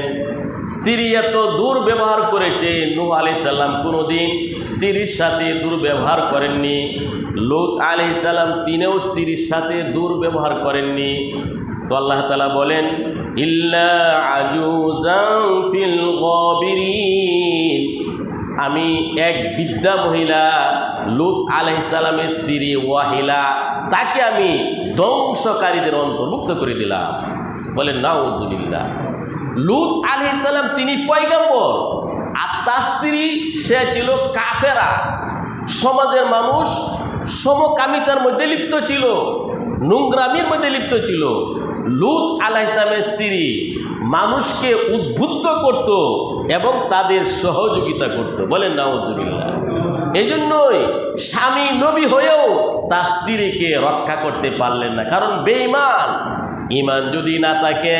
স্ত্রী এত দুর্ব্যবহার করেছে, নূহ আলাইহিস সালাম কোনোদিন স্ত্রীর সাথে দুর্ব্যবহার করেননি। লূত আলাইহিস সালাম তিনিও স্ত্রীর সাথে দুর্ব্যবহার করেননি। তো আল্লাহ তাআলা বলেন, ইল্লা আজুজান ফিল গাবিরিন, আমি এক বৃদ্ধা মহিলা লূত আলাইহিস সালামের স্ত্রী ওয়াহিলা, তাকে আমি ধ্বংসকারীদের অন্তর্ভুক্ত করে দিলাম। বলেন নাউজুবিল্লাহ। লূত আলাইহিস সালাম তিনি পয়গম্বর, আর তার স্ত্রী সে ছিল কাফেরা। সমাজের মানুষ সমকামিতার মধ্যে লিপ্ত ছিল, নোংরামির মধ্যে লিপ্ত ছিল। লূত আলাইহিস সালামের স্ত্রী মানুষকে উদ্বুদ্ধ করত এবং তাদের সহযোগিতা করত। বলেন নাউজুবিল্লাহ। এই জন্যই স্বামী নবী হয়েও তার স্ত্রীকে রক্ষা করতে পারলেন না, কারণ বেঈমান। ঈমান যদি না থাকে,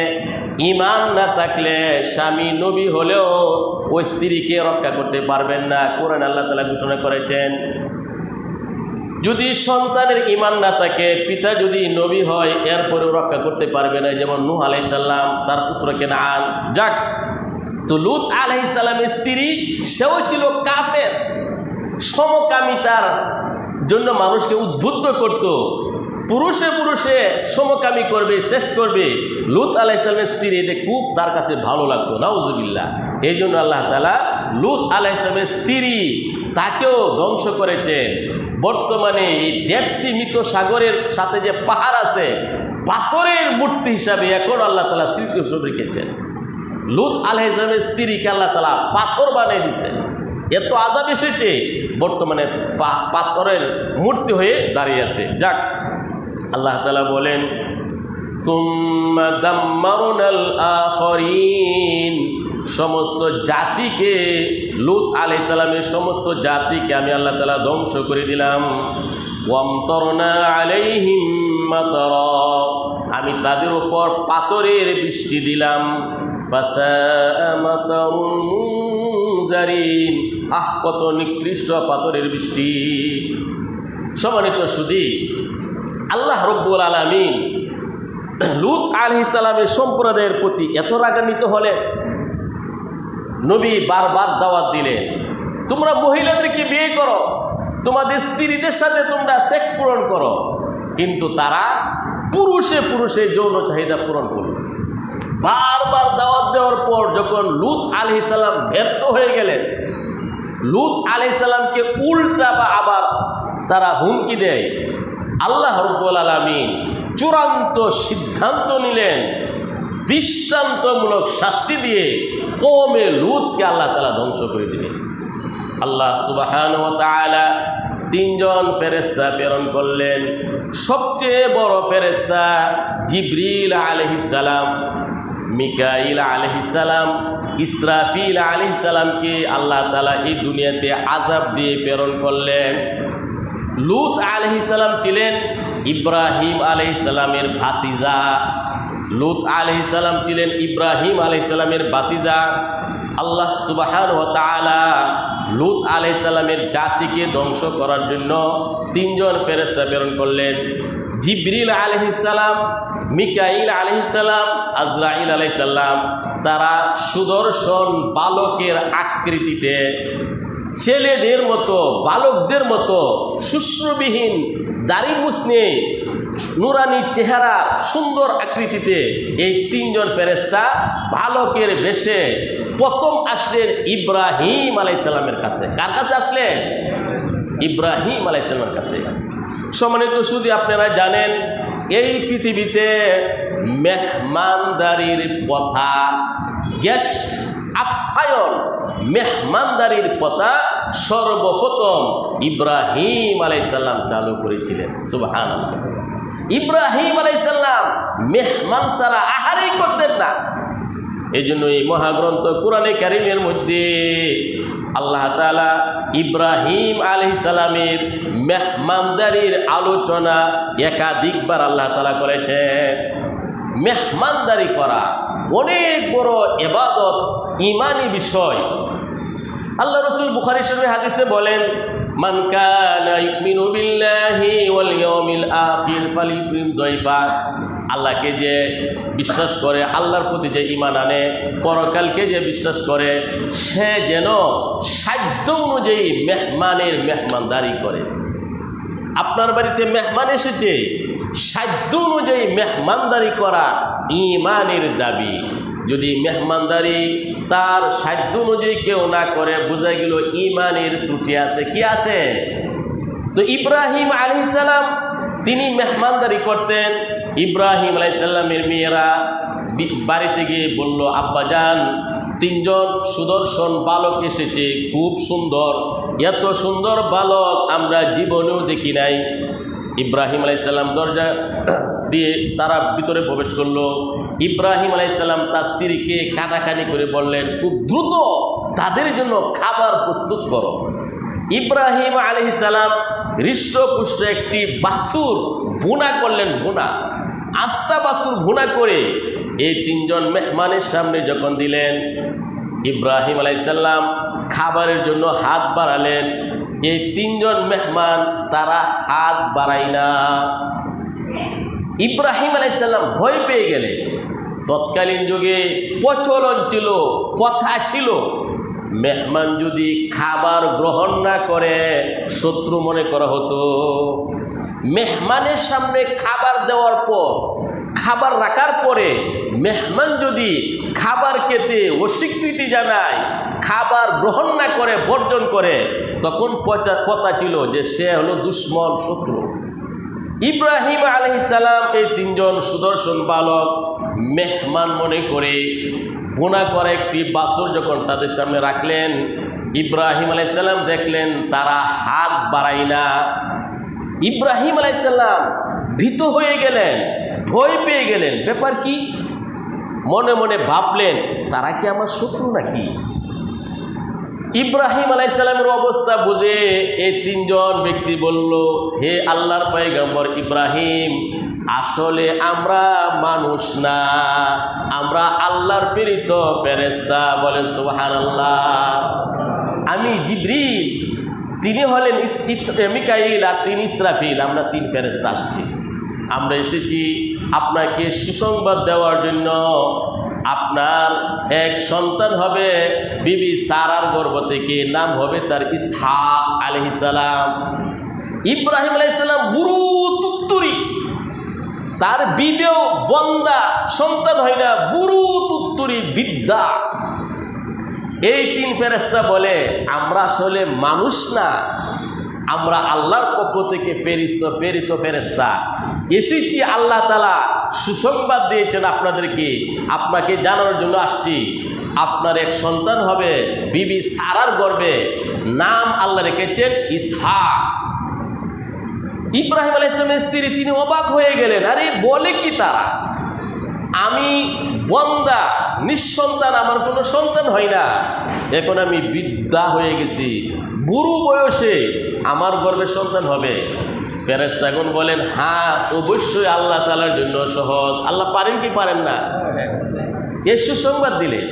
ঈমান না থাকলে স্বামী নবী হলেও ওই স্ত্রীকে রক্ষা করতে পারবেন না। কোরআন আল্লাহ তাআলা ঘোষণা করেছেন, যদি সন্তানের ঈমান না থাকে, পিতা যদি নবী হয়, এরপরেও রক্ষা করতে পারবে না। যেমন নূহ আলাইহিস সালাম, তার পুত্র কেনান। যাক, তো লূত আলাইহিস সালামের স্ত্রী সেও ছিল কাফের, সমকামিতার জন্য মানুষকে উদ্বুদ্ধ করত। পুরুষে পুরুষে সমকামী করবে, সেক্স করবে। লূত আলাইহিস সালামের স্ত্রী এটা খুব তার কাছে ভালো লাগতো। নাউজুবিল্লাহ। এই জন্য আল্লাহ তাআলা লূত আলাইহিস সালামের স্ত্রী তাকেও ধ্বংস করেছেন। বর্তমানে এই ডেড-সি মৃত সাগরের সাথে যে পাহাড় আছে, পাথরের মূর্তি হিসাবে এখন আল্লাহ তাআলা স্মৃতি হিসেবে রেখেছেন। লূত আলাইহিস সালামের স্ত্রীকে আল্লাহ তাআলা পাথর বানিয়ে দিয়েছেন। এত আযাব এসেছে, বর্তমানে পাথরের মূর্তি হয়ে দাঁড়িয়ে আছে। যাক, আল্লাহ তাআলা বলেন, সুম্মা দাম্মারনাল আখরিন, সমস্ত জাতিকে, লূত আলাইহিস সালামের সমস্ত জাতিকে আমি আল্লাহ তাআলা ধ্বংস করে দিলাম। ওয়ামতারনা আলাইহিম মাতারা, আমি তাদের উপর পাথরের বৃষ্টি দিলাম। ফাসাআ মাতারুল মুনজারিন, আহ কত নিকৃষ্ট পাথরের বৃষ্টি। সম্মানিত সুধী, আল্লাহ রাব্বুল আলামিন লূত আলাইহিস সালামের সম্প্রদায়ের প্রতি এত রাগান্বিত হলেন, নবী বারবার দাওয়াত দিলেন, তোমরা মহিলাদেরকে বিয়ে করো, তোমাদের স্ত্রীদের সাথে তোমরা সেক্স পূরণ করো। কিন্তু তারা পুরুষে পুরুষে যৌন চাহিদা পূরণ করল। বারবার দাওয়াত দেওয়ার পর যখন লূত আলাইহিস সালাম ব্যর্থ হয়ে গেলেন, লূত আলাইহিস সালামকে উল্টা বা আবার তারা হুমকি দেয়, আল্লাহ রাব্বুল আলামিন চূড়ান্ত সিদ্ধান্ত নিলেন, দৃষ্টান্তমূলক শাস্তি দিয়ে কওমে লূতকে আল্লাহ তাআলা ধ্বংস করে দিলেন। আল্লাহ সুবহানাহু ওয়া তাআলা তিনজন ফেরেশতা প্রেরণ করলেন। সবচেয়ে বড় ফেরেশতা জিবরিল আলাইহিস সালাম, মিকাইল আলাইহিস সালাম, ইসরাফিল আলাইহিস সালামকে আল্লাহ তাআলা এই দুনিয়াতে আযাব দিয়ে প্রেরণ করলেন। লূত আলাইহিস সালাম ছিলেন ইব্রাহিম আলাইহিস সালামের ভাতিজা। লূত আলাইহিস সালাম ছিলেন ইব্রাহিম আলাইহিস সালামের ভাতিজা। আল্লাহ সুবহানাহু ওয়া তাআলা লূত আলাইহিস সালামের জাতিকে ধ্বংস করার জন্য তিনজন ফেরেশতা প্রেরণ করলেন। জিবরিল আলাইহিস সালাম, মিকাইল আলাইহিস সালাম, আজরাইল আলাইহিস সালাম। তারা সুদর্শন বালকের আকৃতিতে, ছেলেদের মতো, বালকদের মতো, শুশ্রূবিহীন দাড়ি মুছনে, নুরানি চেহারা, সুন্দর আকৃতিতে এই তিনজন ফেরেশতা বালকের বেশে প্রথম আসলেন ইব্রাহিম আলাইহিস সালামের কাছে। কার কাছে আসলেন? ইব্রাহিম আলাইহিস সালামের কাছে। সম্মানিত শুধু আপনারা জানেন, এই পৃথিবীতে মেহমানদারির কথা, গেস্ট আপ্যায়ন, মেহমানদারির কথা সর্বপ্রথম ইব্রাহিম আলাইহিস সালাম চালু করেছিলেন। সুবহানাল্লাহ। ইব্রাহিম আলাইহিস সালাম মেহমান ছাড়া আহারই করতেন না। এই জন্য এই মহাগ্রন্থ কোরআনে কারিমের মধ্যে আল্লাহ তাআলা ইব্রাহিম আলাইহিস সালামের মেহমানদারির আলোচনা একাধিকবার আল্লাহ তাআলা করেছেন। মেহমানদারি করা অনেক বড় ইবাদত, ঈমানি বিষয়। আল্লাহ রাসূল বুখারী শরীফের হাদিসে বলেন, মান কানা ইউমিনু বিল্লাহি ওয়াল ইয়াউমিল আখির ফালিউকরিম যায়ফা। আল্লাহকে যে বিশ্বাস করে, আল্লাহর প্রতি যে ঈমান আনে, পরকালকে যে বিশ্বাস করে, সে যেন সাধ্য অনুযায়ী মেহমানের মেহমানদারি করে। আপনার বাড়িতে মেহমান এসেছে, সাধ্য অনুযায়ী মেহমানদারি করা ঈমানের দাবি। যদি মেহমানদারি তার সাধ্য অনুযায়ী কেউ না করে, বোঝা গেল ঈমানের ত্রুটি আছে। কি আছে? তো ইব্রাহিম আলাইহিস সালাম তিনি মেহমানদারি করতেন। ইব্রাহিম আলাইহিস সালামের মেয়েরা বাড়িতে গিয়ে বলল, আব্বাজান, 3 জন সুদর্শন বালক এসেছে, খুব সুন্দর, এত সুন্দর বালক আমরা জীবনেও দেখি নাই। ইব্রাহিম আলাইহিস সালাম দরজা দিয়ে তারা ভিতরে প্রবেশ করলো। ইব্রাহিম আলাইহিস সালাম তার স্ত্রীকে কানাকানি করে বললেন, খুব দ্রুত তাদের জন্য খাবার প্রস্তুত করো। ইব্রাহিম আলাইহিস সালাম হৃষ্টপুষ্ট একটি বাছুর ভুনা করলেন। আস্তা বাছুর ভুনা করে এই 3 জন মেহমানের সামনে যখন দিলেন, ইব্রাহিম আলাইহিস সালাম খাবারের জন্য হাত বাড়ালেন। এই 3 জন মেহমান তারা হাত বাড়ায় না। ইব্রাহিম আলাইহিস সালাম ভয় পেয়ে গেলেন। তৎকালীন যুগে প্রচলন ছিল, প্রথা ছিল, মেহমান যদি খাবার গ্রহণ না করে শত্রু মনে করা হতো। মেহমানের সামনে খাবার দেওয়ার পর, খাবার রাখার পরে মেহমান যদি খাবার খেতে অস্বীকৃতি জানায়, খাবার গ্রহণ না করে, বর্জন করে, তখন কথা ছিল যে সে হলো দুশ্মন, শত্রু। ইব্রাহিম আলাইহিস সালাম এই 3 জন সুদর্শন বালক মেহমান মনে করে ভুনা করা একটি বাছুর যখন তাদের সামনে রাখলেন, ইব্রাহিম আলাইহিস সালাম দেখলেন তারা হাত বাড়ায় না। ইব্রাহিম আলাইহিস সালাম ভীত হয়ে গেলেন, ভয় পেয়ে গেলেন। ব্যাপার কি? মনে মনে ভাবলেন, তারা কি আমার শত্রু নাকি? ইব্রাহিম আলাইহিস সালামের অবস্থা বুঝে এই 3 জন ব্যক্তি বলল, হে আল্লাহর পয়গম্বর ইব্রাহিম, আসলে আমরা মানুষ না, আমরা আল্লাহর প্রেরিত ফেরেশতা। বলেন সুবহানাল্লাহ। আমি জিবরিল, তিনি হলেন মিকাইল, আর তিনি ইসরাফিল। আমরা 3 ফেরেশতা আসছি। আমরা এসেছি আপনাকে সুসংবাদ দেওয়ার জন্য। আপনার এক সন্তান হবে বিবি সারার গর্ভ থেকে, নাম হবে তার ইসহাক আলাইহিস সালাম। ইব্রাহিম আলাইহিস সালাম বুড়ো তুত্তুরি, তার বিবেও বন্দা, সন্তান হয় না, বুড়ো তুত্তুরি বিদ্যা। এই 3 ফেরেশতা বলে, আমরা আসলে মানুষ না, আমরা আল্লাহর পক্ষ থেকে প্রেরিত ফেরেশতা এসেছি। আল্লাহ তাআলা সুসংবাদ দিয়েছেন আপনাদেরকে, আপনাকে জানানোর জন্য আসছি। আপনার এক সন্তান হবে বিবি সারার গর্ভে, নাম আল্লাহ রেখেছেন ইসহাক। ইব্রাহিম আলাইহিস সালামের স্ত্রী তিনি অবাক হয়ে গেলেন। আরে বলে কি তারা? আমি বন্দা, নিঃসন্তান, আমার কোনো সন্তান হয় না, এখন আমি বৃদ্ধা হয়ে গেছি, বুড়ো বয়সে আমার গর্ভে সন্তান হবে। ফেরেশতাগণ বলেন, হ্যাঁ অবশ্যই আল্লাহ তাআলার জন্য সহজ। আল্লাহ পারেন কি পারেন না? এর সুসংবাদ দিলেন।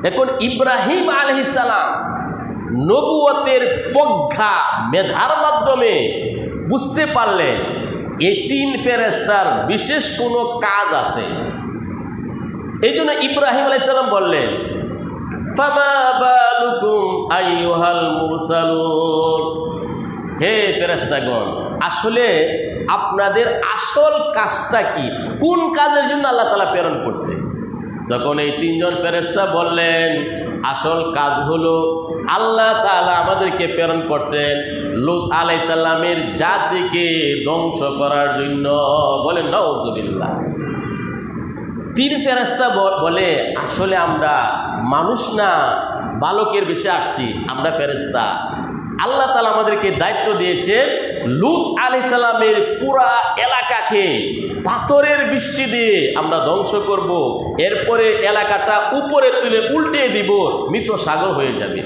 এখন ইব্রাহিম আলাইহিস সালাম নবুয়তের প্রজ্ঞা, মেধার মাধ্যমে বুঝতে পারলেন এই 3 ফেরেশতার বিশেষ কোনো কাজ আছে। এই জন্য ইব্রাহিম আলাইহিস সালাম বললেন, ফামা বালুকুম আইয়ুহাল মুরসালুন, হে ফেরেশতাগণ, আসলে আপনাদের আসল কাজটা কি? কোন কাজের জন্য আল্লাহ তাআলা প্রেরণ করছে? তখন এই 3 জন ফেরেশতা বললেন, আসল কাজ হলো আল্লাহ তাআলা আমাদেরকে প্রেরণ করছেন লূত আলাইহিস সালামের জাতিকে ধ্বংস করার জন্য। বলেন নাউজুবিল্লাহ। তিন ফেরেশতা বলে, আসলে আমরা মানুষ না, বালকের বেশে আসছি, আমরা ফেরেশতা। আল্লাহ তাআলা আমাদেরকে দায়িত্ব দিয়েছেন লূত আলাইহিস সালামের পুরা এলাকাকে পাথরের বৃষ্টি দিয়ে আমরা ধ্বংস করব, এরপরে এলাকাটা উপরে তুলে উল্টে দিব, মৃত সাগর হয়ে যাবে।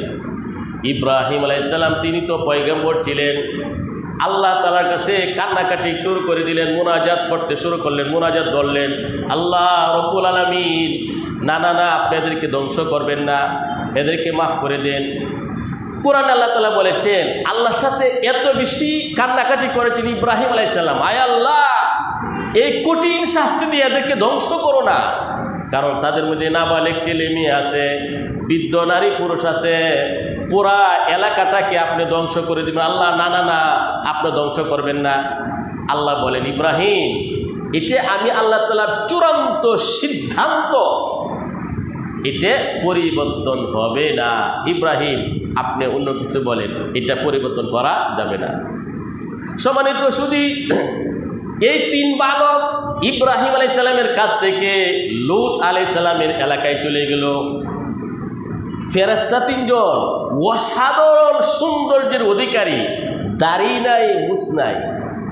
ইব্রাহিম আলাইহিস সালাম তিনি তো পয়গম্বর ছিলেন, আল্লাহ তাআলার কাছে কান্নাকাটি শুরু করে দিলেন, মুনাজাত করতে শুরু করলেন, মুনাজাত ধরলেন, আল্লাহ রব্বুল আলামিন, না না না, আপনি এদেরকে ধ্বংস করবেন না, এদেরকে মাফ করে দেন। কোরআন আল্লাহ তাআলা বলেছেন, আল্লাহর সাথে এত বেশি কান্নাকাটি করেছেন ইব্রাহিম আলাইহিস সালাম, আয় আল্লাহ, এই কঠিন শাস্তি দিয়ে এদেরকে ধ্বংস করো না, কারণ তাদের মধ্যে নাবালেগ ছেলে মেয়ে আছে, বৃদ্ধ নারী পুরুষ আছে, পুরা এলাকাটাকে আপনি ধ্বংস করে দিবেন। আল্লাহ, না না না, আপনি ধ্বংস করবেন না। আল্লাহ বলেন, ইব্রাহিম, এটা আমি আল্লাহ তাআলার চূড়ান্ত সিদ্ধান্ত, এটা পরিবর্তন হবে না। ইব্রাহিম, আপনি অন্য কিছু বলেন, এটা পরিবর্তন করা যাবে না। সম্মানিত সুধী, এই তিন বালক ইব্রাহিম আলাইহিস সালামের কাছ থেকে লূত আলাইহিস সালামের এলাকায় চলে গেল। ফেরেশতা তিনজন অসাধারণ সৌন্দর্যের অধিকারী, দাড়ি নাই, মুছ নাই।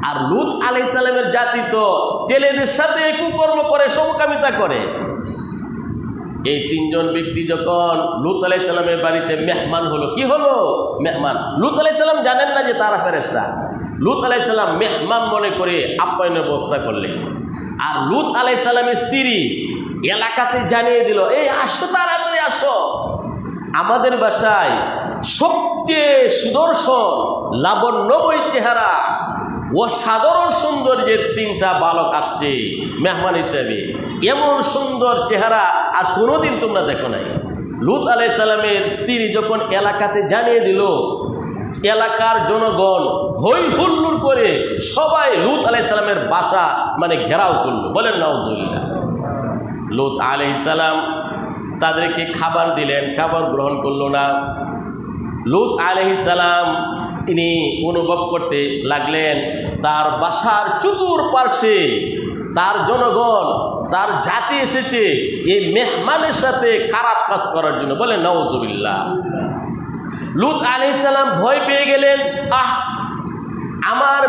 আর লূত আলাইহিস সালামের জাতি তো ছেলেদের সাথে কুকর্ম করে, সমকামিতা করে। এই তিনজন ব্যক্তি যখন লূত আলাইহিস সালামের বাড়িতে মেহমান হলো, কি হলো? মেহমান। লূত আলাইহিস সালাম জানেন না যে তারা ফেরেশতা। লূত আলাইহিস সালাম মেহমান মনে করে আপ্যায়নের ব্যবস্থা করলেন। আর লূত আলাইহিস সালামের স্ত্রী এলাকাতে জানিয়ে দিল, এই আসো, তাড়াতাড়ি আসো, আমাদের বাসায় সবচেয়ে সুদর্শন, লাবণ্যময় চেহারা, অসাধারণ সৌন্দর্যের তিনটা বালক আসছে মেহমান হিসেবে। এমন সুন্দর চেহারা আর কোনোদিন তোমরা দেখো নাই। লূত আলাইহিস সালামের স্ত্রী যখন এলাকাতে জানিয়ে দিল, এলাকার জনগণ হই হুল্লোড় করে সবাই লূত আলাইহিস সালামের বাসা ঘেরাও করলো। বলেন নাউজুবিল্লাহ। লূত আলাইহিস সালাম তাদেরকে খাবার দিলেন, খাবার গ্রহণ করলো না। লূত আলাইহিস সালাম তিনি অনুভব করতে লাগলেন তার বাসার চতুর্পার্শ্বে তার জনগণ, তার জাতি এসেছে এই মেহমানের সাথে খারাপ কাজ করার জন্য। বলেন নাউজুবিল্লাহ। লূত আলাইহিস সালাম ভয় পেয়ে গেলেন, আমার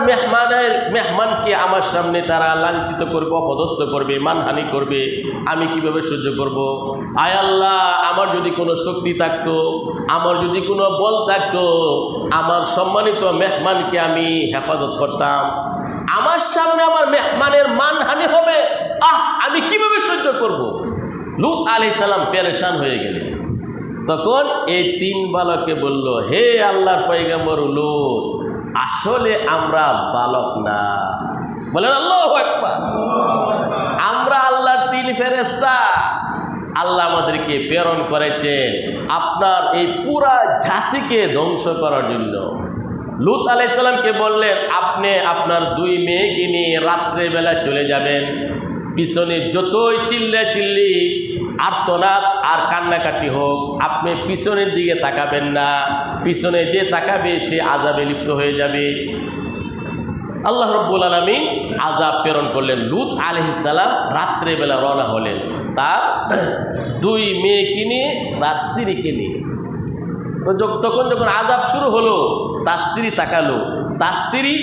মেহমানকে আমার সামনে তারা লাঞ্ছিত করবে, অপদস্থ করবে, মানহানি করবে, আমি কিভাবে সহ্য করব? আয় আল্লাহ, আমার যদি কোনো শক্তি থাকতো, আমার যদি কোনো বল থাকতো, আমার সম্মানিত মেহমানকে আমি হেফাজত করতাম। আমার সামনে আমার মেহমানের মানহানি হবে, আমি কিভাবে সহ্য করব? লূত আলাইহিস সালাম পেরেশান হয়ে গেলেন। তখন এই তিন বালককে বলল, হে আল্লাহর পয়গম্বর লূত, আসলে আমরা বালক না। বলেন আল্লাহু আকবার। আমরা আল্লাহর তিন ফেরেশতা। আল্লাহ আমাদেরকে প্রেরণ করেছেন আপনার এই পুরা জাতিকে ধ্বংস করার জন্য। লূত আলাইহিস সালামকে বললেন, আপনি আপনার দুই মেয়েকে নিয়ে রাত্রেবেলা চলে যাবেন, পিছনে যতই চিল্লি আর্তনাদ আর কান্নাকাটি হোক, আপনি পিছনের দিকে তাকাবেন না, পিছনে যে তাকাবে সে আযাবে লিপ্ত হয়ে যাবে। আল্লাহ রাব্বুল আলামিন আযাব প্রেরণ করলেন। লূত আলাইহিস সালাম রাত্রেবেলা রওনা হলেন তার দুই মেয়েকে নিয়ে, তার স্ত্রীকে নিয়ে। তখন যখন আযাব শুরু হলো, তার স্ত্রী তাকালো, তার স্ত্রী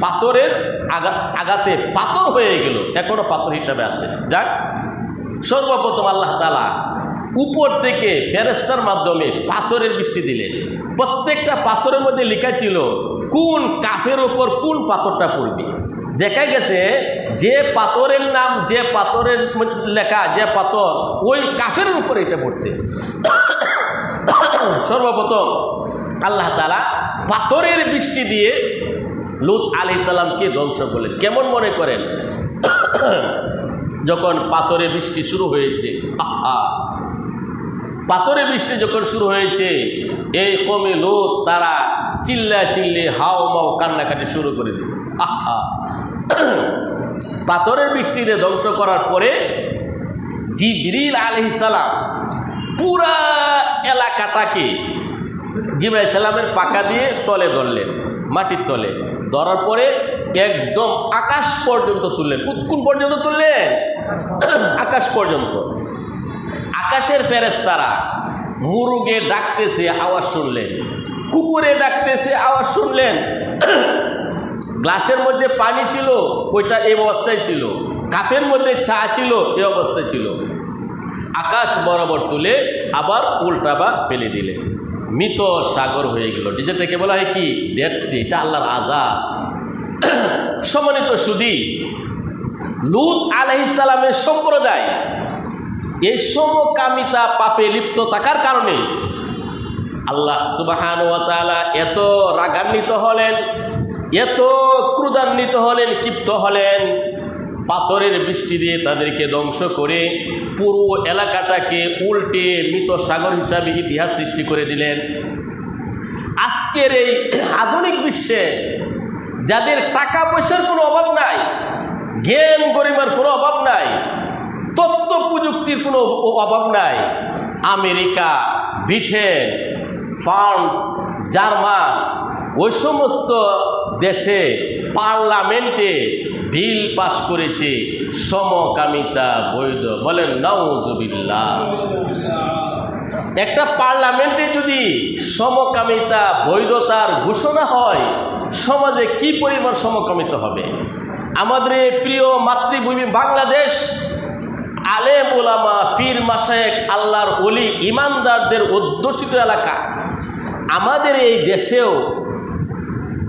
পাথরের আঘাতে পাথর হয়ে গেল, এখনো পাথর হিসাবে আছে। যাক, সর্বপ্রথম আল্লাহ তাআলা উপর থেকে ফেরেশতার মাধ্যমে পাথরের বৃষ্টি দিলেন। প্রত্যেকটা পাথরের মধ্যে লেখা ছিল কোন কাফের উপর কোন পাথরটা পড়বে। দেখা গেছে যে পাথরের নাম, যে পাথরের লেখা, যে পাথর, ওই কাফের উপর এটা পড়ছে। সর্বপ্রথম আল্লাহ তাআলা পাথরের বৃষ্টি দিয়ে লূত আলাইহিস সালামকে ধ্বংস করলেন। কেমন মনে করেন? যখন পাথরের বৃষ্টি শুরু হয়েছে, পাথরের বৃষ্টি যখন শুরু হয়েছে, এই কওমে লূত তারা চিল্লি হাও মাও কান্নাকাটি শুরু করে দিচ্ছে। পাথরের বৃষ্টিতে ধ্বংস করার পরে জিবরিল আলাইহিস সালাম পুরা এলাকাটাকে জিবরাইল সালামের পাকা দিয়ে তলে ধরলেন, মাটির তলে ধরার পরে একদম আকাশ পর্যন্ত তুললেন। কোন পর্যন্ত তুললেন? আকাশ পর্যন্ত। আকাশের ফেরেশতারা মুরুগে ডাকতেছে, আওয়াজ শুনলেন। কুকুরে ডাকতেছে, আওয়াজ শুনলেন। গ্লাসের মধ্যে পানি ছিল, ওইটা এই অবস্থায় ছিল। কাপের মধ্যে চা ছিল, এই অবস্থায় ছিল। আকাশ বরাবর তুলে আবার উল্টাবা ফেলে দিলেন। মৃত সাগর হয়ে গেল। যেটাকে বলা হয় কি? Dead Sea. এটা আল্লাহর আযাব। সম্মানিত সুধী, লূত আলাইহিস সালামের সম্প্রদায় এই সমকামিতা পাপে লিপ্ত থাকার কারণে আল্লাহ সুবহানাহু ওয়া তাআলা এত রাগান্বিত হলেন, এত ক্রোধান্বিত হলেন, ক্ষিপ্ত হলেন, পাথরের বৃষ্টি দিয়ে তাদেরকে ধ্বংস করে পুরো এলাকাটাকে উল্টে মৃত সাগর হিসাবে ইতিহাস সৃষ্টি করে দিলেন। আজকের এই আধুনিক বিশ্বে যাদের টাকা পয়সার কোনো অভাব নাই, জ্ঞান গরিমার কোনো অভাব নাই, তথ্য প্রযুক্তির কোনো অভাব নাই, আমেরিকা, ব্রিটেন, ফ্রান্স, জার্মান, ওই সমস্ত দেশে পার্লামেন্টে বিল পাস করেছে সমকামিতা বৈধ। বলেন নাউজুবিল্লাহ। একটা পার্লামেন্টে যদি সমকামিতা বৈধতার ঘোষণা হয়, সমাজে কি পরিমাণ সমকামিতা হবে? আমাদের এই প্রিয় মাতৃভূমি বাংলাদেশ, আলেম ওলামা, ফির মাশায়েখ, আল্লাহর ওলি, ইমানদারদের অধ্যুষিত এলাকা। আমাদের এই দেশেও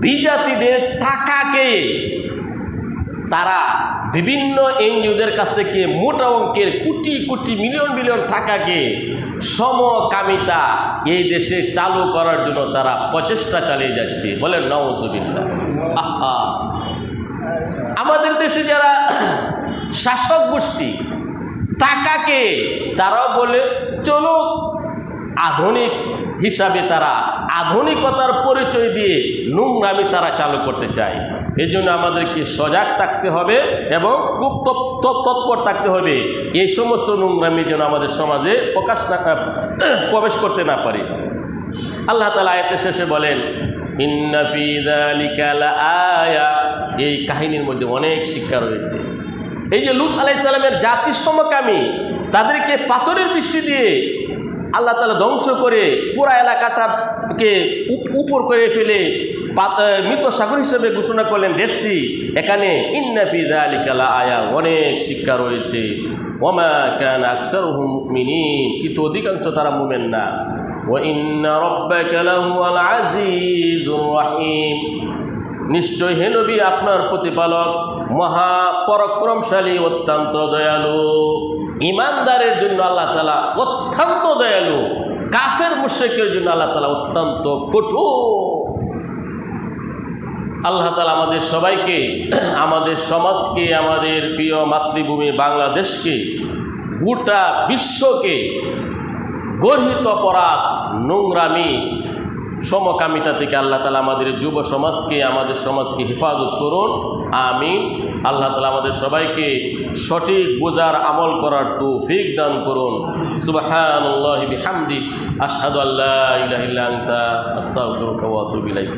বিজাতিদের টাকাকে তারা বিভিন্ন এনজিওদের কাছ থেকে মোটা অঙ্কের কোটি কোটি মিলিয়ন মিলিয়ন টাকাকে সমকামিতা এই দেশে চালু করার জন্য তারা প্রচেষ্টা চালিয়ে যাচ্ছে। বলেন নাউজুবিল্লাহ। আমাদের দেশে যারা শাসক গোষ্ঠী, টাকাকে তারা বলে চলো আধুনিক হিসাবে, তারা আধুনিকতার পরিচয় দিয়ে নোংরামি তারা চালু করতে চায়। এই জন্য আমাদেরকে সজাগ থাকতে হবে এবং খুব তৎপর থাকতে হবে এই সমস্ত নোংরামি যেন আমাদের সমাজে প্রবেশ করতে না পারে। আল্লাহ তাআলা আয়াতের শেষে বলেন, ইন্না ফি যালিকা লাআয়া। এই কাহিনীর মধ্যে অনেক শিক্ষা রয়েছে। এই যে লূত আলাইহিস সালামের জাতি সমকামী, তাদেরকে পাথরের বৃষ্টি দিয়ে আল্লাহ তাআলা ধ্বংস করে পুরা এলাকাটাকে উপর করে ফেলে মৃত সাগর হিসেবে ঘোষণা করলেন ডেড সি। এখানে ইন্না ফি যালিকা লাআয়া, অনেক শিক্ষা রয়েছে। ওমা কানা আকসারুহুম মুমিনিন, কিন্তু অধিকাংশ তারা মুমিন না। ওয়া ইন্না রাব্বাকা লাহুয়াল আজিজুর রহিম, নিশ্চয় হে নবী আপনার প্রতিপালক মহা পরাক্রমশালী, অত্যন্ত দয়ালু। ইমানদারের জন্য আল্লাহ তাআলা অত্যন্ত দয়ালু, কাফের মুশরিকের জন্য আল্লাহ তাআলা অত্যন্ত কঠোর। আল্লাহ তাআলা আমাদের সবাইকে, আমাদের সমাজকে, আমাদের প্রিয় মাতৃভূমি বাংলাদেশকে, গোটা বিশ্বকে গর্হিত অপরাধ, নোংরামি, সমকামিতা থেকে আল্লাহ তাআলা আমাদের যুব সমাজকে, আমাদের সমাজকে হেফাজত করুন। আমিন। আল্লাহ তাআলা আমাদের সবাইকে সঠিক বোঝার আমল করার তৌফিক দান করুন। সুবহানাল্লাহি বিহামদি, আশহাদু আল্লা ইলাহা ইল্লা আনতা, আস্তাগফিরুকা ওয়া আতুবু ইলাইক।